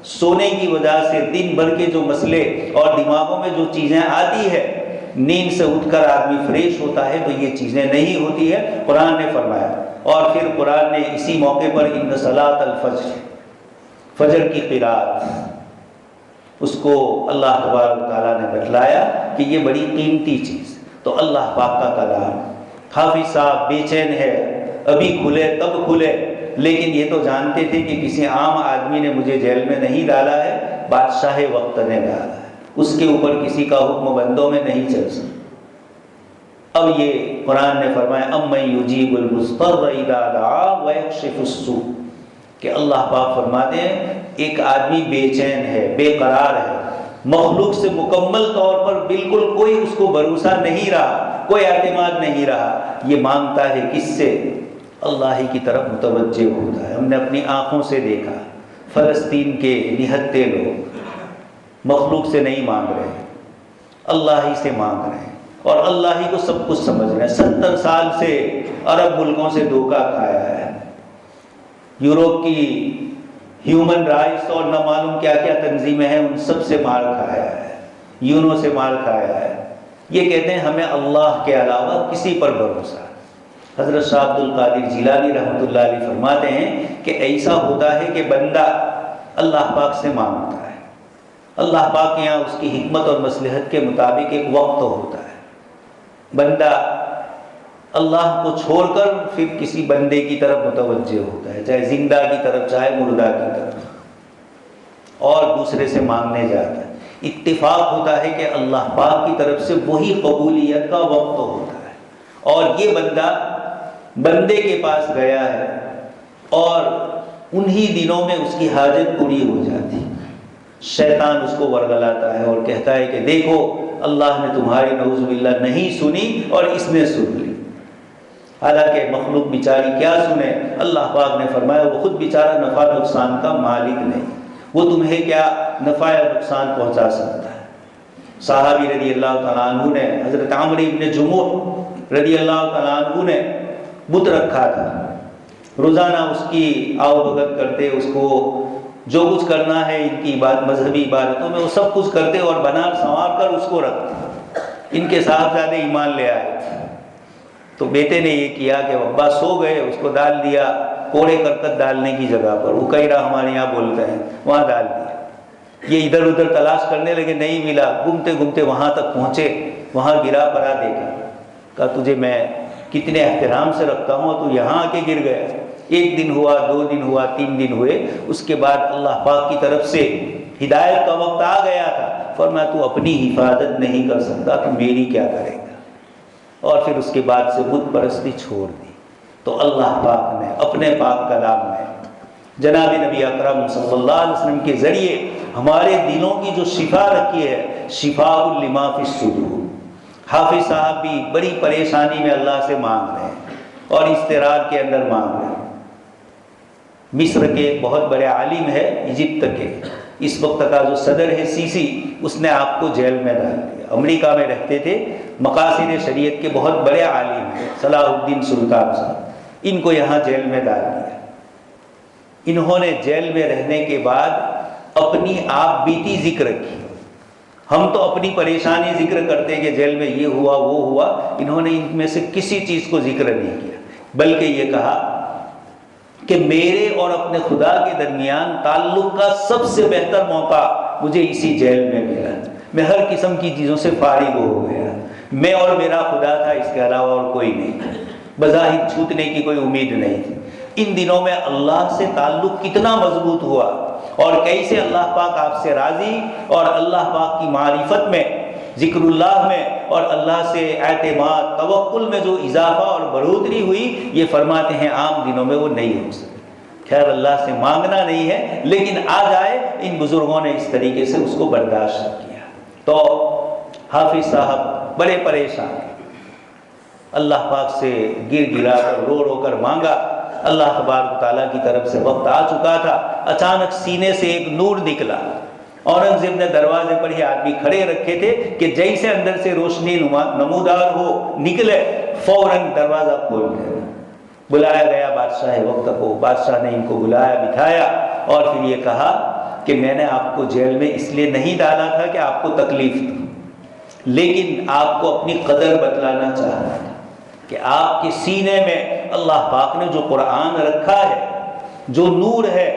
Speaker 1: سونے کی وجہ سے دن بھر کے جو مسئلے اور دماغوں میں جو چیزیں آتی ہے، نیند سے اٹھ کر آدمی فریش ہوتا ہے تو یہ چیزیں نہیں ہوتی ہے، قرآن نے فرمایا۔ اور پھر قرآن نے اسی موقع پر ان صلاۃ الفجر، فجر کی قرات، اس کو اللہ تبارک و تعالیٰ نے بتلایا کہ یہ بڑی قیمتی چیز۔ تو اللہ پاک کا کلام، حافظ صاحب بے چین ہے، ابھی کھلے تب کھلے، لیکن یہ تو جانتے تھے کہ کسی عام آدمی نے مجھے جیل میں نہیں ڈالا ہے، بادشاہ وقت نے ڈالا ہے، اس کے اوپر کسی کا حکم بندوں میں نہیں چل سکتا۔ اب یہ قرآن نے فرمایا امن یجیب المضطر اذا دعا ویکشف السوء، کہ اللہ پاک فرماتے ہیں ایک آدمی بے چین ہے، بے قرار ہے، مخلوق سے مکمل طور پر بالکل کوئی اس کو بھروسہ نہیں رہا، کوئی اعتماد نہیں رہا، یہ مانگتا ہے کس سے؟ اللہ ہی کی طرف متوجہ ہوتا ہے۔ ہم نے اپنی آنکھوں سے دیکھا، فلسطین کے نہتے لوگ مخلوق سے نہیں مانگ رہے، اللہ ہی سے مانگ رہے ہیں، اور اللہ ہی کو سب کچھ سمجھ رہے ہیں۔ 70 سال سے عرب ملکوں سے دھوکہ کھایا ہے، یورپ کی ہیومن رائٹس اور نہ معلوم کیا کیا تنظیمیں ہیں، ان سب سے مار کھایا ہے، یونو سے مار کھایا ہے۔ یہ کہتے ہیں ہمیں اللہ کے علاوہ کسی پر بھروسہ۔ حضرت شاہ عبد القادر جیلانی رحمۃ اللہ علیہ فرماتے ہیں کہ ایسا ہوتا ہے کہ بندہ اللہ پاک سے مانگتا ہے، اللہ پاک کے یہاں اس کی حکمت اور مصلحت کے مطابق ایک وقت ہوتا ہے، بندہ اللہ کو چھوڑ کر پھر کسی بندے کی طرف متوجہ ہوتا ہے، چاہے زندہ کی طرف چاہے مردہ کی طرف، اور دوسرے سے مانگنے جاتا ہے۔ اتفاق ہوتا ہے کہ اللہ پاک کی طرف سے وہی قبولیت کا وقت ہوتا ہے، اور یہ بندہ بندے کے پاس گیا ہے اور انہی دنوں میں اس کی حاجت پوری ہو جاتی، شیطان اس کو ورگلاتا ہے اور کہتا ہے کہ دیکھو اللہ نے تمہاری نعوذ باللہ نہیں سنی اور اس نے سن لی۔ حالانکہ مخلوق بیچاری کیا سنے، اللہ پاک نے فرمایا وہ خود بیچارہ نفع نقصان کا مالک نہیں، وہ تمہیں کیا نفع یا نقصان پہنچا سکتا ہے۔ صحابی رضی اللہ تعالیٰ عنہ نے، حضرت عمرو بن جموح رضی اللہ تعالیٰ عنہ نے بت رکھا تھا، روزانہ اس کی آؤ بھگت کرتے، اس کو جو کچھ کرنا ہے ان کی مذہبی عبادتوں میں وہ سب کچھ کرتے اور بنا سنوار کر اس کو رکھتے۔ ان کے صاحبزادے ایمان لے آئے تو بیٹے نے یہ کیا کہ ابا سو گئے، اس کو ڈال دیا کوڑے کرکٹ ڈالنے کی جگہ پر، وہ کیرا ہمارے یہاں بولتے ہیں، وہاں ڈال دیا۔ یہ ادھر ادھر تلاش کرنے لگے، نہیں ملا، گھومتے گھومتے وہاں تک پہنچے، وہاں گرا پڑا دیکھا، کہا تجھے میں کتنے احترام سے رکھتا ہوں اور تو یہاں آ کے گر گیا۔ 1 دن ہوا، 2 دن ہوا، 3 دن ہوئے، اس کے بعد اللہ پاک کی طرف سے ہدایت کا وقت آ گیا تھا، فرمایا تو اپنی حفاظت نہیں کر سکتا تو میری کیا کرے گا، اور پھر اس کے بعد سے بت پرستی چھوڑ دی۔ تو اللہ پاک نے اپنے پاک کلام میں جناب نبی اکرم صلی اللہ علیہ وسلم کے ذریعے ہمارے دلوں کی جو شفا رکھی ہے، شفاء لما فی الصدور۔ حافظ صاحب بھی بڑی پریشانی میں اللہ سے مانگ رہے ہیں اور اضطرار کے اندر مانگ رہے ہیں۔ مصر کے ایک بہت بڑے عالم ہے، ایجپٹ کے اس وقت کا جو صدر ہے سیسی، اس نے آپ کو جیل میں ڈال دیا۔ امریکہ میں رہتے تھے، مقاصد شریعت کے بہت بڑے عالم ہیں، صلاح الدین سلطان صاحب، ان کو یہاں جیل میں ڈال دیا۔ انہوں نے جیل میں رہنے کے بعد اپنی آپ بیتی ذکر کی۔ ہم تو اپنی پریشانی ذکر کرتے کہ جیل میں یہ ہوا وہ ہوا، انہوں نے ان میں سے کسی چیز کو ذکر نہیں کیا، بلکہ یہ کہا کہ میرے اور اپنے خدا کے درمیان تعلق کا سب سے بہتر موقع مجھے اسی جیل میں ملا، میں ہر قسم کی چیزوں سے فارغ ہو گیا، میں اور میرا خدا تھا، اس کے علاوہ اور کوئی نہیں تھا، بظاہر چھوٹنے کی کوئی امید نہیں تھی۔ ان دنوں میں اللہ سے تعلق کتنا مضبوط ہوا اور کیسے اللہ پاک آپ سے راضی، اور اللہ پاک کی معرفت میں، ذکر اللہ میں اور اللہ سے اعتماد توکل میں جو اضافہ اور بڑھوتری ہوئی، یہ فرماتے ہیں عام دنوں میں وہ نہیں ہو سکتی۔ خیر اللہ سے مانگنا نہیں ہے، لیکن آ جائے، ان بزرگوں نے اس طریقے سے اس کو برداشت کیا۔ تو حافظ صاحب بڑے پریشان ہیں، اللہ پاک سے گر گرا کر رو رو کر مانگا، اللہ تبارک تعالیٰ کی طرف سے وقت آ چکا تھا۔ اچانک سینے سے ایک نور نکلا، اورنگزیب نے دروازے پر ہی آدمی کھڑے رکھے تھے کہ جیسے اندر سے روشنی نمودار ہو نکلے، فوراً دروازہ کھول دیا۔ بلایا گیا بادشاہ وقت کو، بادشاہ نے ان کو بلایا، بٹھایا اور پھر یہ کہا کہ میں نے آپ کو جیل میں اس لیے نہیں ڈالا تھا کہ آپ کو تکلیف تھی، لیکن آپ کو اپنی قدر بتلانا چاہتا تھا کہ آپ کے سینے میں اللہ پاک نے جو قرآن رکھا ہے، جو نور ہے،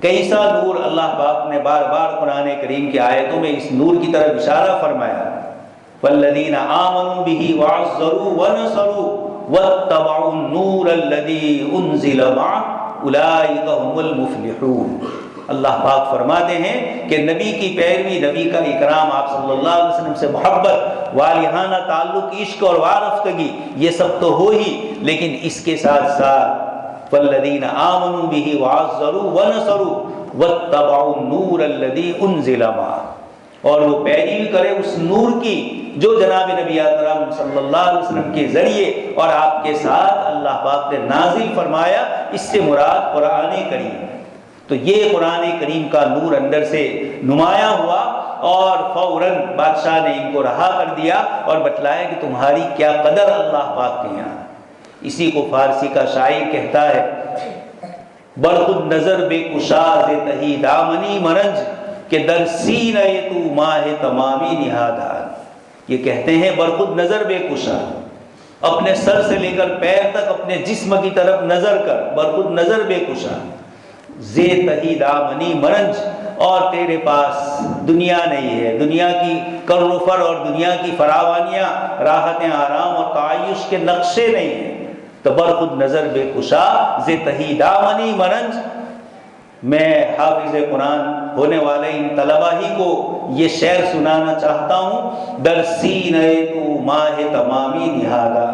Speaker 1: کیسا نور اللہ پاک نے بار بار قرآن کریم کی آیتوں میں اس نور کی طرف اشارہ فرمایا، والذین آمنوا بہ وعزروہ ونصروہ واتبعوا النور الذی انزل معہ اولئک هم المفلحون۔ اللہ پاک فرماتے ہیں کہ نبی کی پیروی، نبی کا اکرام، آپ صلی اللہ علیہ وسلم سے محبت، والہانہ تعلق، عشق اور وارفتگی، یہ سب تو ہو ہی، لیکن اس کے ساتھ ساتھ والذین آمنوا بہ وعزروہ ونصروہ واتبعوا النور الذی انزل معہ، اور وہ پیروی کرے اس نور کی جو جناب نبی اکرم صلی اللہ علیہ وسلم کے ذریعے اور آپ کے ساتھ اللہ اللہ پاک نے نازل فرمایا، اس سے مراد قرآن کریم ہے۔ تو یہ قرآن کریم کا نور اندر سے نمایاں ہوا اور فوراً بادشاہ نے ان کو رہا کر دیا اور بتلایا کہ تمہاری کیا قدر اللہ پاک کے یہاں۔ اسی کو فارسی کا شاعر کہتا ہے، برخود نظر بے کشاز تہی دامنی مرنج کہ در سینہ تو ماہ تمامی نہادان۔ یہ کہتے ہیں برخود نظر بے کشا، اپنے سر سے لے کر پیر تک اپنے جسم کی طرف نظر کر، برخود نظر بے کشا زے تہی دامنی مرنج، اور تیرے پاس دنیا نہیں ہے، دنیا کی کر و فر اور دنیا کی فراوانیاں، راحتیں، آرام اور تعیش کے نقشے نہیں ہیں۔ تو برخود نظر بے کشا زے تہی دامنی مرنج۔ میں حافظ قرآن ہونے والے ان طلبہ ہی کو یہ شعر سنانا چاہتا ہوں، در سینہ تو ماہ تمامی نہادا۔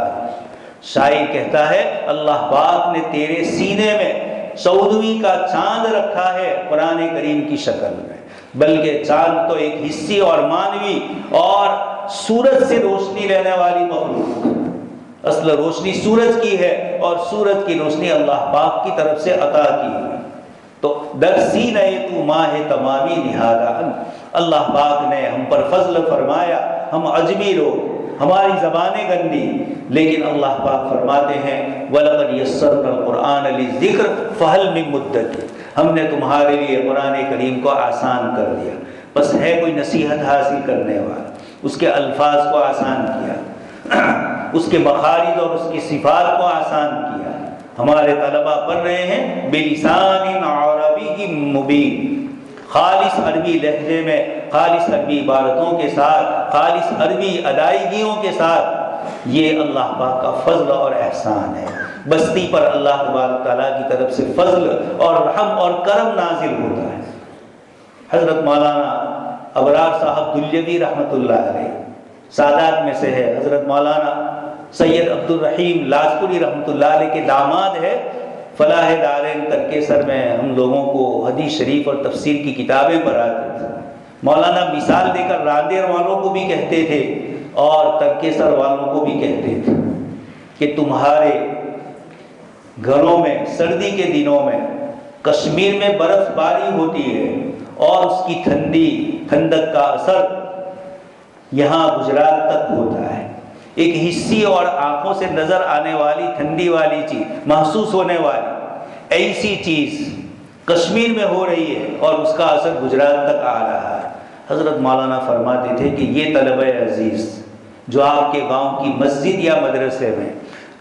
Speaker 1: شاعر کہتا ہے اللہ پاک نے تیرے سینے میں 14ویں کا چاند رکھا ہے قرآن کریم کی شکل میں، بلکہ چاند تو ایک حصی اور مانوی اور سورج سے روشنی لینے والی مخلوق، اصل روشنی سورج کی ہے اور سورج کی روشنی اللہ پاک کی طرف سے عطا کی ہوئی۔ تو در سینہ تو ماہ تمامی نہادا، اللہ پاک نے ہم پر فضل فرمایا۔ ہم عجمی لوگ، ہماری زبانیں گندی، لیکن اللہ پاک فرماتے ہیں وَلَقَدْ يَسَّرْنَا الْقُرْآنَ لِلذِّكْرِ فَهَلْ مِن مُدَّكِرٍ، ہم نے تمہارے لیے قرآن کریم کو آسان کر دیا، بس ہے کوئی نصیحت حاصل کرنے والا، اس کے الفاظ کو آسان کیا، اس کے مخارج اور اس کی صفات کو آسان کیا۔ ہمارے طلبہ پڑھ رہے ہیں بلسان عربی مبین، خالص عربی لہجے میں، خالص عربی عبارتوں کے ساتھ، خالص عربی ادائیگیوں کے ساتھ۔ یہ اللہ پاک کا فضل اور احسان ہے، بستی پر اللہ تبارک تعالیٰ کی طرف سے فضل اور رحم اور کرم نازل ہوتا ہے۔ حضرت مولانا ابرار صاحب دلیوی رحمۃ اللہ علیہ سادات میں سے ہے، حضرت مولانا سید عبد الرحیم لاجپوری رحمۃ اللہ علیہ کے داماد ہے۔ فلاح دارین ترکیسر میں ہم لوگوں کو حدیث شریف اور تفسیر کی کتابیں پڑھاتے تھے۔ مولانا مثال دے کر راندیر والوں کو بھی کہتے تھے اور ترکیسر والوں کو بھی کہتے تھے کہ تمہارے گھروں میں سردی کے دنوں میں کشمیر میں برف باری ہوتی ہے اور اس کی ٹھنڈک کا اثر یہاں گجرات تک ہوتا ہے۔ ایک حصی اور آنکھوں سے نظر آنے والی ٹھنڈی والی چیز، محسوس ہونے والی ایسی چیز کشمیر میں ہو رہی ہے اور اس کا اثر گجرات تک آ رہا ہے۔ حضرت مولانا فرماتے تھے کہ یہ طلبہ عزیز جو آپ کے گاؤں کی مسجد یا مدرسے میں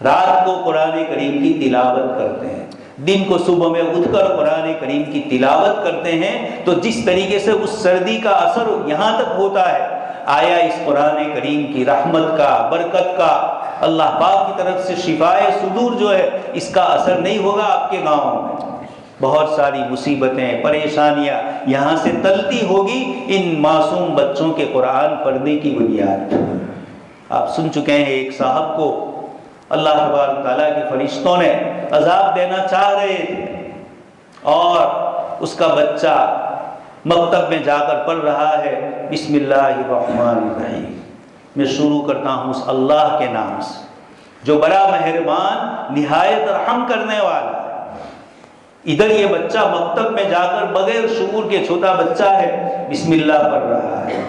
Speaker 1: رات کو قرآن کریم کی تلاوت کرتے ہیں، دن کو صبح میں اٹھ کر قرآن کریم کی تلاوت کرتے ہیں، تو جس طریقے سے اس سردی کا اثر یہاں تک ہوتا ہے، آیا اس قرآن کریم کی رحمت کا، برکت کا، اللہ پاک کی طرف سے شفائے صدور جو ہے، اس کا اثر نہیں ہوگا آپ کے گاؤں میں؟ بہت ساری مصیبتیں، پریشانیاں یہاں سے تلتی ہوگی ان معصوم بچوں کے قرآن پڑھنے کی بنیاد۔ آپ سن چکے ہیں ایک صاحب کو اللہ تبارک تعالیٰ کے فرشتوں نے عذاب دینا چاہ رہے تھے اور اس کا بچہ مکتب میں جا کر پڑھ رہا ہے بسم اللہ الرحمن الرحیم، میں شروع کرتا ہوں اس اللہ کے نام سے جو بڑا مہربان نہایت رحم کرنے والا ہے۔ ادھر یہ بچہ مکتب میں جا کر بغیر شعور کے چھوٹا بچہ ہے بسم اللہ پڑھ رہا ہے۔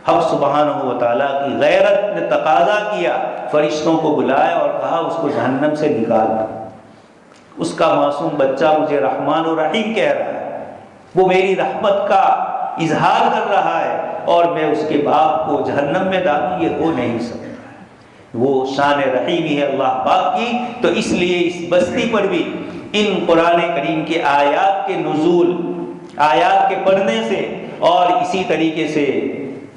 Speaker 1: حق سبحانہ و تعالیٰ کی غیرت نے تقاضا کیا، فرشتوں کو بلایا اور کہا اس کو جہنم سے نکال دو۔ اس کا معصوم بچہ مجھے رحمان و رحیم کہہ رہا ہے، وہ میری رحمت کا اظہار کر رہا ہے اور میں اس کے باپ کو جہنم میں ڈالوں، یہ ہو نہیں سکتا۔ وہ شان رحیمی ہے اللہ پاک کی، تو اس لیے اس بستی پر بھی ان قرآن کریم کے آیات کے نزول، آیات کے پڑھنے سے، اور اسی طریقے سے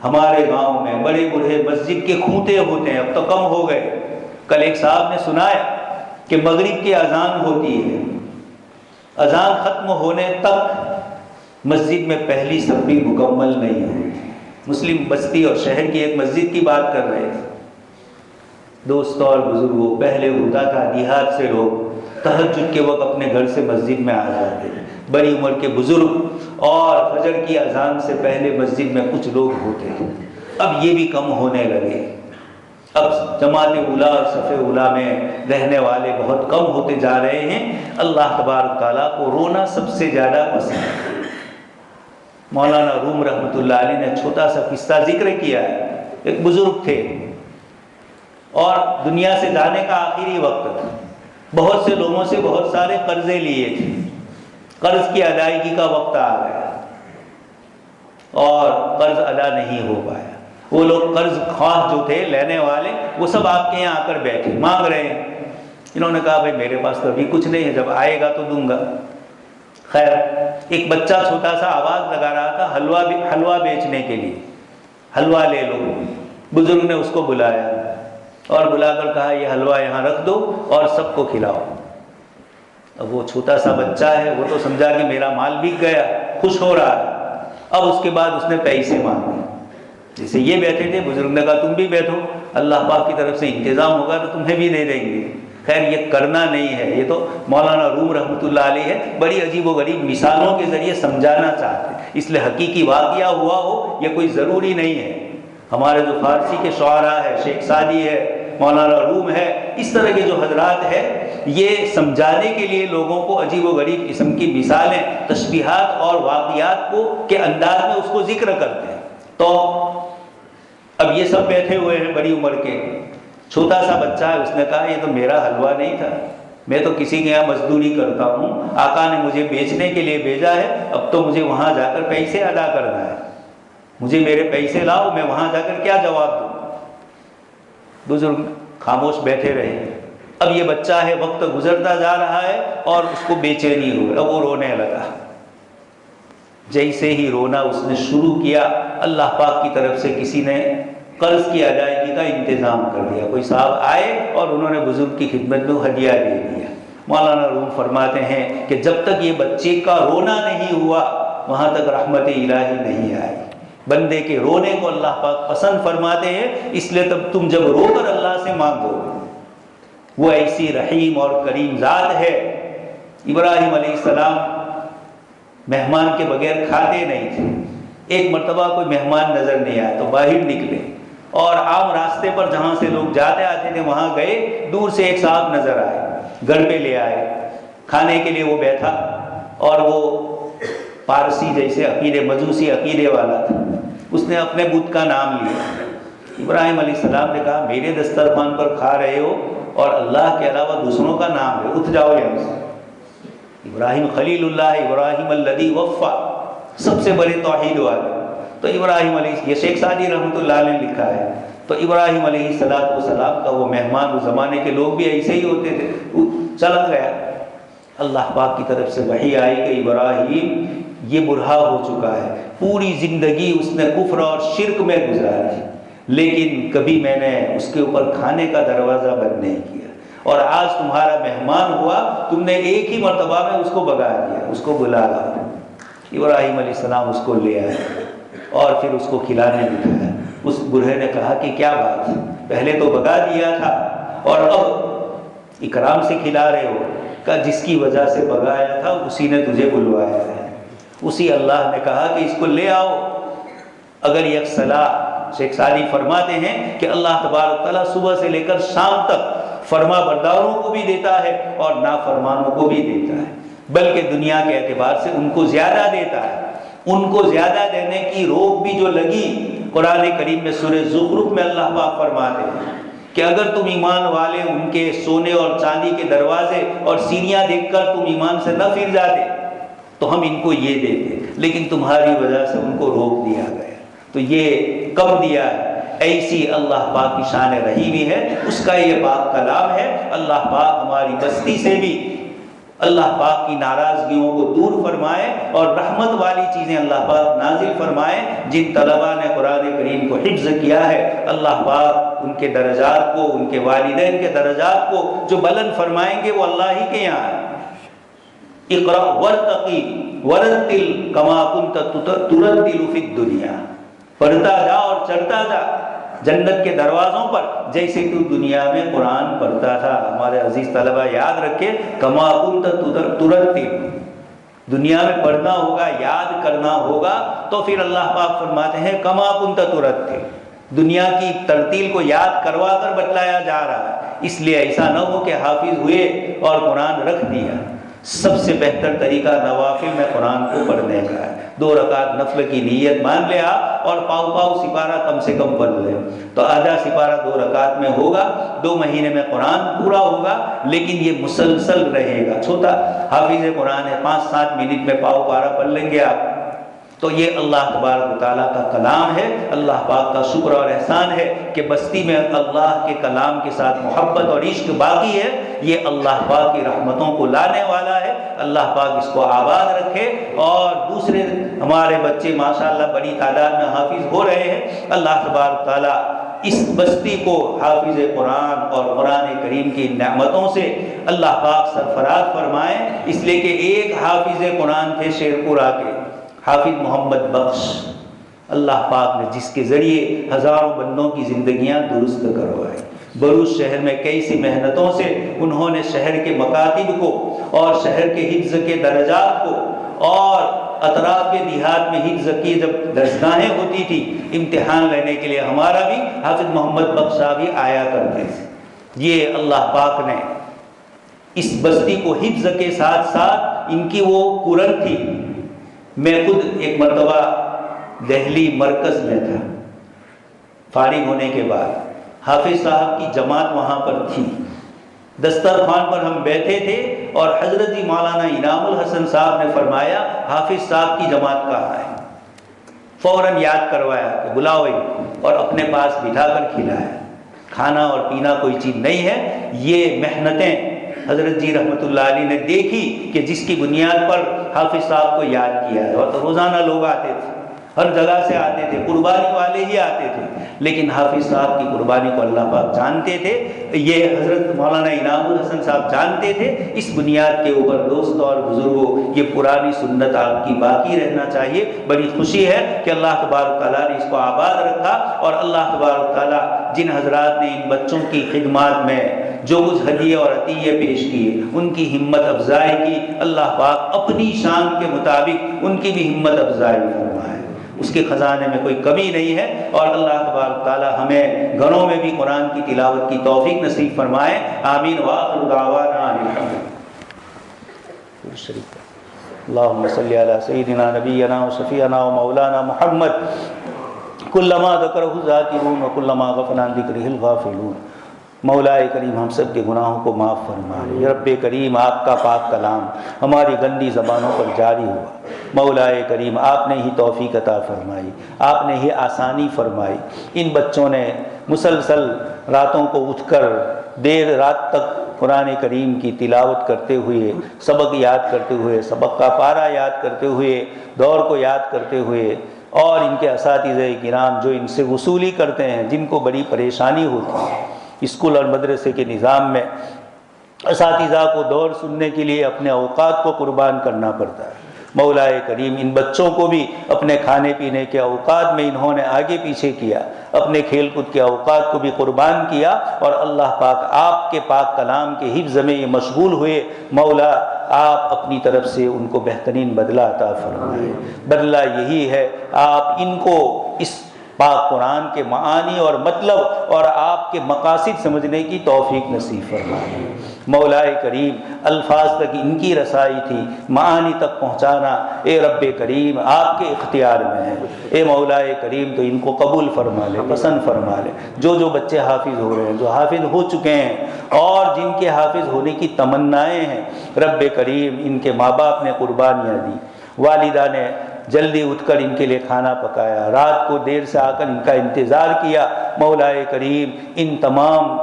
Speaker 1: ہمارے گاؤں میں بڑے بوڑھے مسجد کے کھوتے ہوتے ہیں، اب تو کم ہو گئے۔ کل ایک صاحب نے سنایا کہ مغرب کی اذان ہوتی ہے، اذان ختم ہونے تک مسجد میں پہلی صف بھی مکمل نہیں ہے۔ مسلم بستی اور شہر کی ایک مسجد کی بات کر رہے تھے۔ دوستوں اور بزرگوں، پہلے ہوتا تھا دیہات سے لوگ تہجد کے وقت اپنے گھر سے مسجد میں آ جاتے تھے، بڑی عمر کے بزرگ، اور فجر کی اذان سے پہلے مسجد میں کچھ لوگ ہوتے ہیں۔ اب یہ بھی کم ہونے لگے، اب جماعت اولا اور صف اولا میں رہنے والے بہت کم ہوتے جا رہے ہیں۔ اللہ تبارک تعالیٰ کو رونا سب سے زیادہ پسند ہے۔ مولانا روم رحمۃ اللہ علیہ نے چھوٹا سا قصہ ذکر کیا ہے۔ ایک بزرگ تھے اور دنیا سے جانے کا آخری وقت تھا، بہت سے لوگوں سے بہت سارے قرضے لیے تھے، قرض کی ادائیگی کا وقت آ گیا اور قرض ادا نہیں ہو پایا۔ وہ لوگ قرض خواہ جو تھے لینے والے، وہ سب آپ کے یہاں آ کر بیٹھے مانگ رہے ہیں۔ انہوں نے کہا بھائی میرے پاس تو ابھی کچھ نہیں ہے، جب آئے گا تو دوں گا۔ خیر ایک بچہ چھوٹا سا آواز لگا رہا تھا حلوہ بیچنے کے لیے، حلوہ لے لو۔ بزرگ نے اس کو بلایا اور بلا کر کہا یہ حلوہ یہاں رکھ دو اور سب کو کھلاؤ۔ اب وہ چھوٹا سا بچہ ہے، وہ تو سمجھا کہ میرا مال بک گیا، خوش ہو رہا ہے۔ اب اس کے بعد اس نے پیسے مانگے، جیسے یہ بیٹھے تھے بزرگ نے کہا تم بھی بیٹھو، اللہ پاک کی طرف سے انتظام ہوگا تو تمہیں بھی دے دیں گے۔ خیر یہ کرنا نہیں ہے، یہ تو مولانا روم رحمۃ اللہ علیہ ہے، بڑی عجیب و غریب مثالوں کے ذریعے سمجھانا چاہتے ہیں، اس لیے حقیقی واقعہ ہوا ہو یہ کوئی ضروری نہیں ہے۔ ہمارے جو فارسی کے شعراء ہے، شیخ سعدی ہے، مولانا روم ہے، اس طرح کے جو حضرات ہیں، یہ سمجھانے کے لیے لوگوں کو عجیب و غریب قسم کی مثالیں، تشبیہات اور واقعات کو کے انداز میں اس کو ذکر کرتے ہیں۔ تو اب یہ سب بیٹھے ہوئے ہیں بڑی عمر کے، چھوٹا سا بچہ ہے، اس نے کہا یہ تو میرا حلوہ نہیں تھا، میں تو کسی کے یہاں مزدوری کرتا ہوں، آقا نے مجھے بیچنے کے لیے بھیجا ہے، اب تو مجھے وہاں جا کر پیسے ادا کرنا ہے، مجھے میرے پیسے لاؤ، میں وہاں جا کر کیا جواب دوں۔ بزرگ خاموش بیٹھے رہے۔ اب یہ بچہ ہے، وقت گزرتا جا رہا ہے اور اس کو بے چینی ہو گئی، اب وہ رونے لگا۔ جیسے ہی رونا اس نے شروع کیا، اللہ پاک کی طرف سے کسی نے قرض کی ادائیگی کا انتظام کر دیا۔ کوئی صاحب آئے اور انہوں نے بزرگ کی خدمت میں ہدیہ دے دیا۔ مولانا روم فرماتے ہیں کہ جب تک یہ بچے کا رونا نہیں ہوا وہاں تک رحمت الہی نہیں آئی۔ بندے کے رونے کو اللہ پاک پسند فرماتے ہیں، اس لیے تب تم جب رو کر اللہ سے مانگو، وہ ایسی رحیم اور کریم ذات ہے۔ ابراہیم علیہ السلام مہمان کے بغیر کھاتے نہیں تھے۔ ایک مرتبہ کوئی مہمان نظر نہیں آیا تو باہر نکلے اور عام راستے پر جہاں سے لوگ جاتے آتے تھے وہاں گئے، دور سے ایک صاحب نظر آئے، گھر پہ لے آئے، کھانے کے لیے وہ بیٹھا اور وہ پارسی جیسے عقیدے، مجوسی عقیدے والا تھا، اس نے اپنے بت کا نام لیا۔ ابراہیم علیہ السلام نے کہا میرے دسترخوان پر کھا رہے ہو اور اللہ کے علاوہ دوسروں کا نام ہے، اٹھ جاؤ یہاں سے۔ ابراہیم خلیل اللہ، ابراہیم الذی وفا، سب سے بڑے توحید والے۔ تو ابراہیم علیہ، یہ شیخ سعدی رحمۃ اللہ علیہ نے لکھا ہے، تو ابراہیم علیہ السلام کا وہ مہمان، اس زمانے کے لوگ بھی ایسے ہی ہوتے تھے، چلا گیا۔ اللہ پاک کی طرف سے وحی آئی کہ ابراہیم یہ برہا ہو چکا ہے، پوری زندگی اس نے کفر اور شرک میں گزاری، لیکن کبھی میں نے اس کے اوپر کھانے کا دروازہ بند نہیں کیا، اور آج تمہارا مہمان ہوا، تم نے ایک ہی مرتبہ میں اس کو بگا دیا، اس کو بلا لاؤ۔ ابراہیم علیہ السلام اس کو لے آئے اور پھر اس کو کھلانے بٹھایا۔ اس بوڑھے نے کہا کہ کیا بات ہے، پہلے تو بگا دیا تھا اور اب اکرام سے کھلا رہے ہو؟ کہا جس کی وجہ سے بگایا تھا اسی نے تجھے بلوایا ہے۔ اسی اللہ نے کہا کہ اس کو لے آؤ۔ اگر یک صلاح، شیخ سعدی فرماتے ہیں کہ اللہ تبارک تعالیٰ صبح سے لے کر شام تک فرما برداروں کو بھی دیتا ہے اور نافرمانوں کو بھی دیتا ہے، بلکہ دنیا کے اعتبار سے ان کو زیادہ دیتا ہے۔ ان کو زیادہ دینے کی روک بھی جو لگی، قرآن کریم میں سورہ زخرف میں اللہ پاک فرماتے ہیں کہ اگر تم ایمان والے ان کے سونے اور چاندی کے دروازے اور سینیاں دیکھ کر تم ایمان سے نہ پھر جاتے تو ہم ان کو یہ دیتے، لیکن تمہاری وجہ سے ان کو روک دیا گیا، تو یہ کم دیا ہے۔ ایسی اللہ پاک کی شان رحیمی ہے، اس کا یہ پاک کلام ہے۔ اللہ پاک ہماری بستی سے بھی اللہ پاک کی ناراضگیوں کو دور فرمائے اور رحمت والی چیزیں اللہ پاک نازل فرمائے۔ جن طلباء نے قرآن کریم کو حفظ کیا ہے، اللہ پاک ان کے درجات کو، ان کے والدین کے درجات کو جو بلند فرمائیں گے وہ اللہ ہی کے یہاں ہے۔ اقرأ ورتقی ورتل کما کنت ترتل فی الدنیا، پڑھتا جا اور چڑھتا جا جنت کے دروازوں پر جیسے تو دنیا میں قرآن پڑھتا تھا۔ ہمارے عزیز طلبہ یاد رکھے، کما کنت ترتل، دنیا میں پڑھنا ہوگا، یاد کرنا ہوگا، تو پھر اللہ پاک فرماتے ہیں کما کنت ترتل، دنیا کی ترتیل کو یاد کروا کر بتلایا جا رہا ہے، اس لیے ایسا نہ ہو کہ حافظ ہوئے اور قرآن رکھ دیا۔ سب سے بہتر طریقہ نوافل میں قرآن کو پڑھنے کا ہے۔ 2 رکعت نفل کی نیت مان لے آپ اور پاؤ سپارہ کم سے کم پڑھ لیں، تو آدھا سپارہ 2 رکعت میں ہوگا، 2 مہینے میں قرآن پورا ہوگا، لیکن یہ مسلسل رہے گا۔ چھوٹا حافظ قرآن ہے، 5-7 منٹ میں پاؤ پارا پڑھ لیں گے آپ، تو یہ اللہ تبارک و تعالیٰ کا کلام ہے۔ اللہ پاک کا شکر اور احسان ہے کہ بستی میں اللہ کے کلام کے ساتھ محبت اور عشق باقی ہے۔ یہ اللہ پاک کی رحمتوں کو لانے والا ہے۔ اللہ پاک اس کو آباد رکھے، اور دوسرے ہمارے بچے ماشاءاللہ بڑی تعداد میں حافظ ہو رہے ہیں۔ اللہ تبارک و تعالیٰ اس بستی کو حافظ قرآن اور قرآن کریم کی نعمتوں سے اللہ پاک سرفراز فرمائے، اس لیے کہ ایک حافظ قرآن تھے شیرپورہ کے، حافظ محمد بخش، اللہ پاک نے جس کے ذریعے ہزاروں بندوں کی زندگیاں درست کروائی۔ بروچ شہر میں کئی سی محنتوں سے انہوں نے شہر کے مکاتب کو اور شہر کے حفظ کے درجات کو اور اطراف کے دیہات میں حفظ کی جب درسگاہیں ہوتی تھی امتحان لینے کے لیے، ہمارا بھی حافظ محمد بخش صاحب ہی آیا کرتے تھے۔ یہ اللہ پاک نے اس بستی کو حفظ کے ساتھ ساتھ ان کی وہ قرن تھی۔ میں خود ایک مرتبہ دہلی مرکز میں تھا، فارغ ہونے کے بعد حافظ صاحب کی جماعت وہاں پر تھی، دسترخوان پر ہم بیٹھے تھے اور حضرت جی مولانا انعام الحسن صاحب نے فرمایا حافظ صاحب کی جماعت کہاں ہے؟ فوراً یاد کروایا کہ بلاؤ اور اپنے پاس بٹھا کر کھلایا۔ کھانا اور پینا کوئی چیز نہیں ہے، یہ محنتیں حضرت جی رحمۃ اللہ علیہ نے دیکھی کہ جس کی بنیاد پر حافظ صاحب کو یاد کیا ہے۔ اور تو روزانہ لوگ آتے تھے، ہر جگہ سے آتے تھے، قربانی والے ہی آتے تھے، لیکن حافظ صاحب کی قربانی کو اللہ پاک جانتے تھے، یہ حضرت مولانا انعام الحسن صاحب جانتے تھے۔ اس بنیاد کے اوپر دوستوں اور بزرگوں یہ پرانی سنت آپ کی باقی رہنا چاہیے۔ بڑی خوشی ہے کہ اللہ تبارک تعالیٰ نے اس کو آباد رکھا، اور اللہ تبارک تعالیٰ جن حضرات نے ان بچوں کی خدمات میں جو کچھ ہدیے اور عطیے پیش کیے، ان کی ہمت افزائی کی، اللہ پاک اپنی شان کے مطابق ان کی بھی ہمت افزائی فرمائے۔ اس کے خزانے میں کوئی کمی نہیں ہے، اور اللہ تبارک تعالیٰ ہمیں گھروں میں بھی قرآن کی تلاوت کی توفیق نصیب فرمائے۔ آمین وآخر دعوانا الحمد للہ۔ اللہم صلی علی سیدنا نبینا و شفیعنا و مولانا محمد کلما ذکرہ الذاکرون و کلما غفل عن ذکرہ الغافلون۔ مولا کریم ہم سب کے گناہوں کو معاف فرما لے۔ رب کریم آپ کا پاک کلام ہماری گندی زبانوں پر جاری ہوا، مولا کریم آپ نے ہی توفیق عطا فرمائی، آپ نے ہی آسانی فرمائی۔ ان بچوں نے مسلسل راتوں کو اٹھ کر دیر رات تک قرآن کریم کی تلاوت کرتے ہوئے، سبق یاد کرتے ہوئے، سبق کا پارہ یاد کرتے ہوئے، دور کو یاد کرتے ہوئے، اور ان کے اساتذہ کرام جو ان سے وصولی کرتے ہیں، جن کو بڑی پریشانی ہوتی ہے۔ اسکول اور مدرسے کے نظام میں اساتذہ کو دور سننے کے لیے اپنے اوقات کو قربان کرنا پڑتا ہے۔ مولا کریم ان بچوں کو بھی اپنے کھانے پینے کے اوقات میں انہوں نے آگے پیچھے کیا، اپنے کھیل کود کے اوقات کو بھی قربان کیا، اور اللہ پاک آپ کے پاک کلام کے حفظ میں یہ مشغول ہوئے۔ مولا آپ اپنی طرف سے ان کو بہترین بدلہ عطا فرمائے۔ بدلہ یہی ہے، آپ ان کو اس پاک قرآن کے معانی اور مطلب اور آپ کے مقاصد سمجھنے کی توفیق نصیب فرمائے۔ مولا کریم الفاظ تک ان کی رسائی تھی، معانی تک پہنچانا اے رب کریم آپ کے اختیار میں ہے۔ اے مولا کریم تو ان کو قبول فرما لے، پسند فرما لے۔ جو جو بچے حافظ ہو رہے ہیں، جو حافظ ہو چکے ہیں، اور جن کے حافظ ہونے کی تمنائیں ہیں، رب کریم ان کے ماں باپ نے قربانیاں دی، والدہ نے جلدی اٹھ کر ان کے لیے کھانا پکایا، رات کو دیر سے آ کر ان کا انتظار کیا۔ مولا کریم ان تمام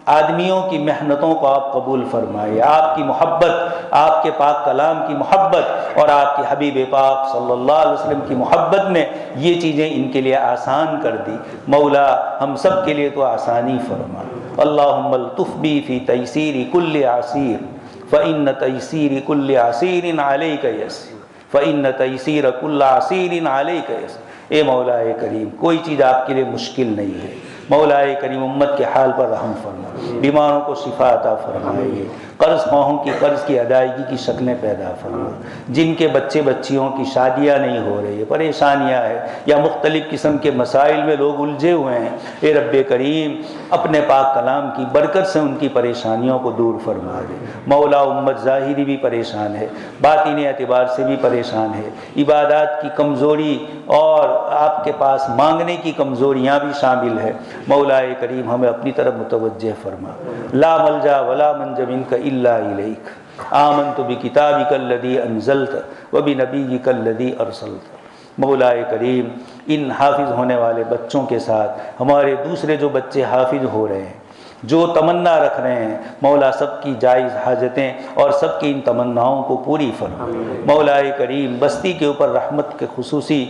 Speaker 1: آدمیوں کی محنتوں کو آپ قبول فرمائے۔ آپ کی محبت، آپ کے پاک کلام کی محبت اور آپ کے حبیب پاک صلی اللہ علیہ وسلم کی محبت نے یہ چیزیں ان کے لیے آسان کر دی۔ مولا ہم سب کے لیے تو آسانی فرما۔ اللہم الطف بی فی تیسیر کل عسیر فإن تیسیر کل عسیر علیک یسیر فإن تیسیر کل عسیر علیک یسیر۔ اے مولا کریم کوئی چیز آپ کے لیے مشکل نہیں ہے، مولا کریم امت کے حال پر رحم فرما، بیماروں کو شفا عطا فرمائیے، قرض خواہوں کی قرض کی ادائیگی کی شکلیں پیدا فرما، جن کے بچے بچیوں کی شادیاں نہیں ہو رہی ہے، پریشانیاں ہیں یا مختلف قسم کے مسائل میں لوگ الجھے ہوئے ہیں، اے رب کریم اپنے پاک کلام کی برکت سے ان کی پریشانیوں کو دور فرما دے۔ مولا امت ظاہری بھی پریشان ہے، باطنی اعتبار سے بھی پریشان ہے، عبادات کی کمزوری اور آپ کے پاس مانگنے کی کمزوریاں بھی شامل ہے۔ مولا کریم ہمیں اپنی طرف متوجہ فرما۔ لا ملجا ولا منج منک الا الیک، آمنت بکتابک الذی انزلت وبنبیک الذی ارسلت۔ مولا کریم ان حافظ ہونے والے بچوں کے ساتھ ہمارے دوسرے جو بچے حافظ ہو رہے ہیں، جو تمنا رکھ رہے ہیں، مولا سب کی جائز حاجتیں اور سب کی ان تمناؤں کو پوری فرما۔ مولا کریم بستی کے اوپر رحمت کے خصوصی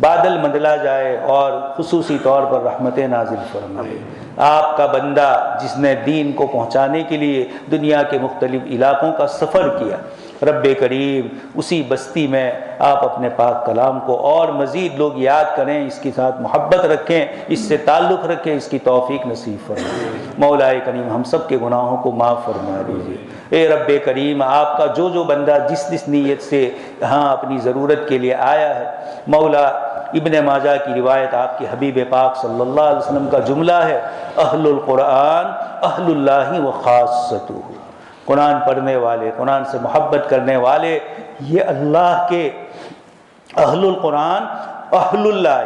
Speaker 1: بادل منڈلا جائے اور خصوصی طور پر رحمتیں نازل فرمائے۔ آپ کا بندہ جس نے دین کو پہنچانے کے لیے دنیا کے مختلف علاقوں کا سفر کیا، رب کریم اسی بستی میں آپ اپنے پاک کلام کو اور مزید لوگ یاد کریں، اس کے ساتھ محبت رکھیں، اس سے تعلق رکھیں، اس کی توفیق نصیب فرمائے۔ مولا کریم ہم سب کے گناہوں کو معاف فرما دیجیے۔ اے رب کریم آپ کا جو بندہ جس نیت سے یہاں اپنی ضرورت کے لیے آیا ہے، مولا ابن ماجہ کی روایت آپ کے حبیب پاک صلی اللہ علیہ وسلم کا جملہ ہے، اہل القرآن اہل اللہ و خاصتہ، قرآن پڑھنے والے، قرآن سے محبت کرنے والے، یہ اللہ کے اہل القرآن اہل اللہ،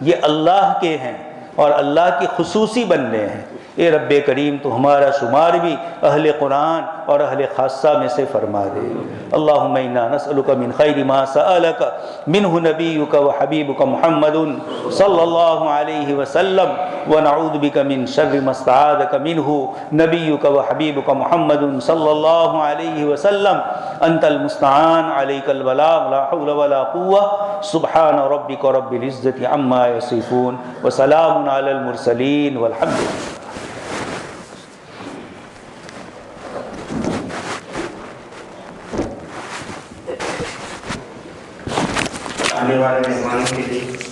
Speaker 1: یہ اللہ کے ہیں اور اللہ کے خصوصی بندے ہیں۔ اے رب کریم تو ہمارا شمار بھی اہل قرآن اور اہل خاصہ میں سے فرما دے۔ اللہم انا نسألک من خیر ما سألک منہ نبیک و حبیبک محمد صلی اللہ علیہ وسلم ونعوذ بک من شر ما استعاذک منہ نبیک و حبیبک محمد صلی اللہ علیہ وسلم، انت المستعان علیک البلاغ لا حول ولا قوة، سبحان ربک رب العزة عما یصفون وسلام علی المرسلین والحمد للہ۔
Speaker 2: آنے والے مہمانوں کے لیے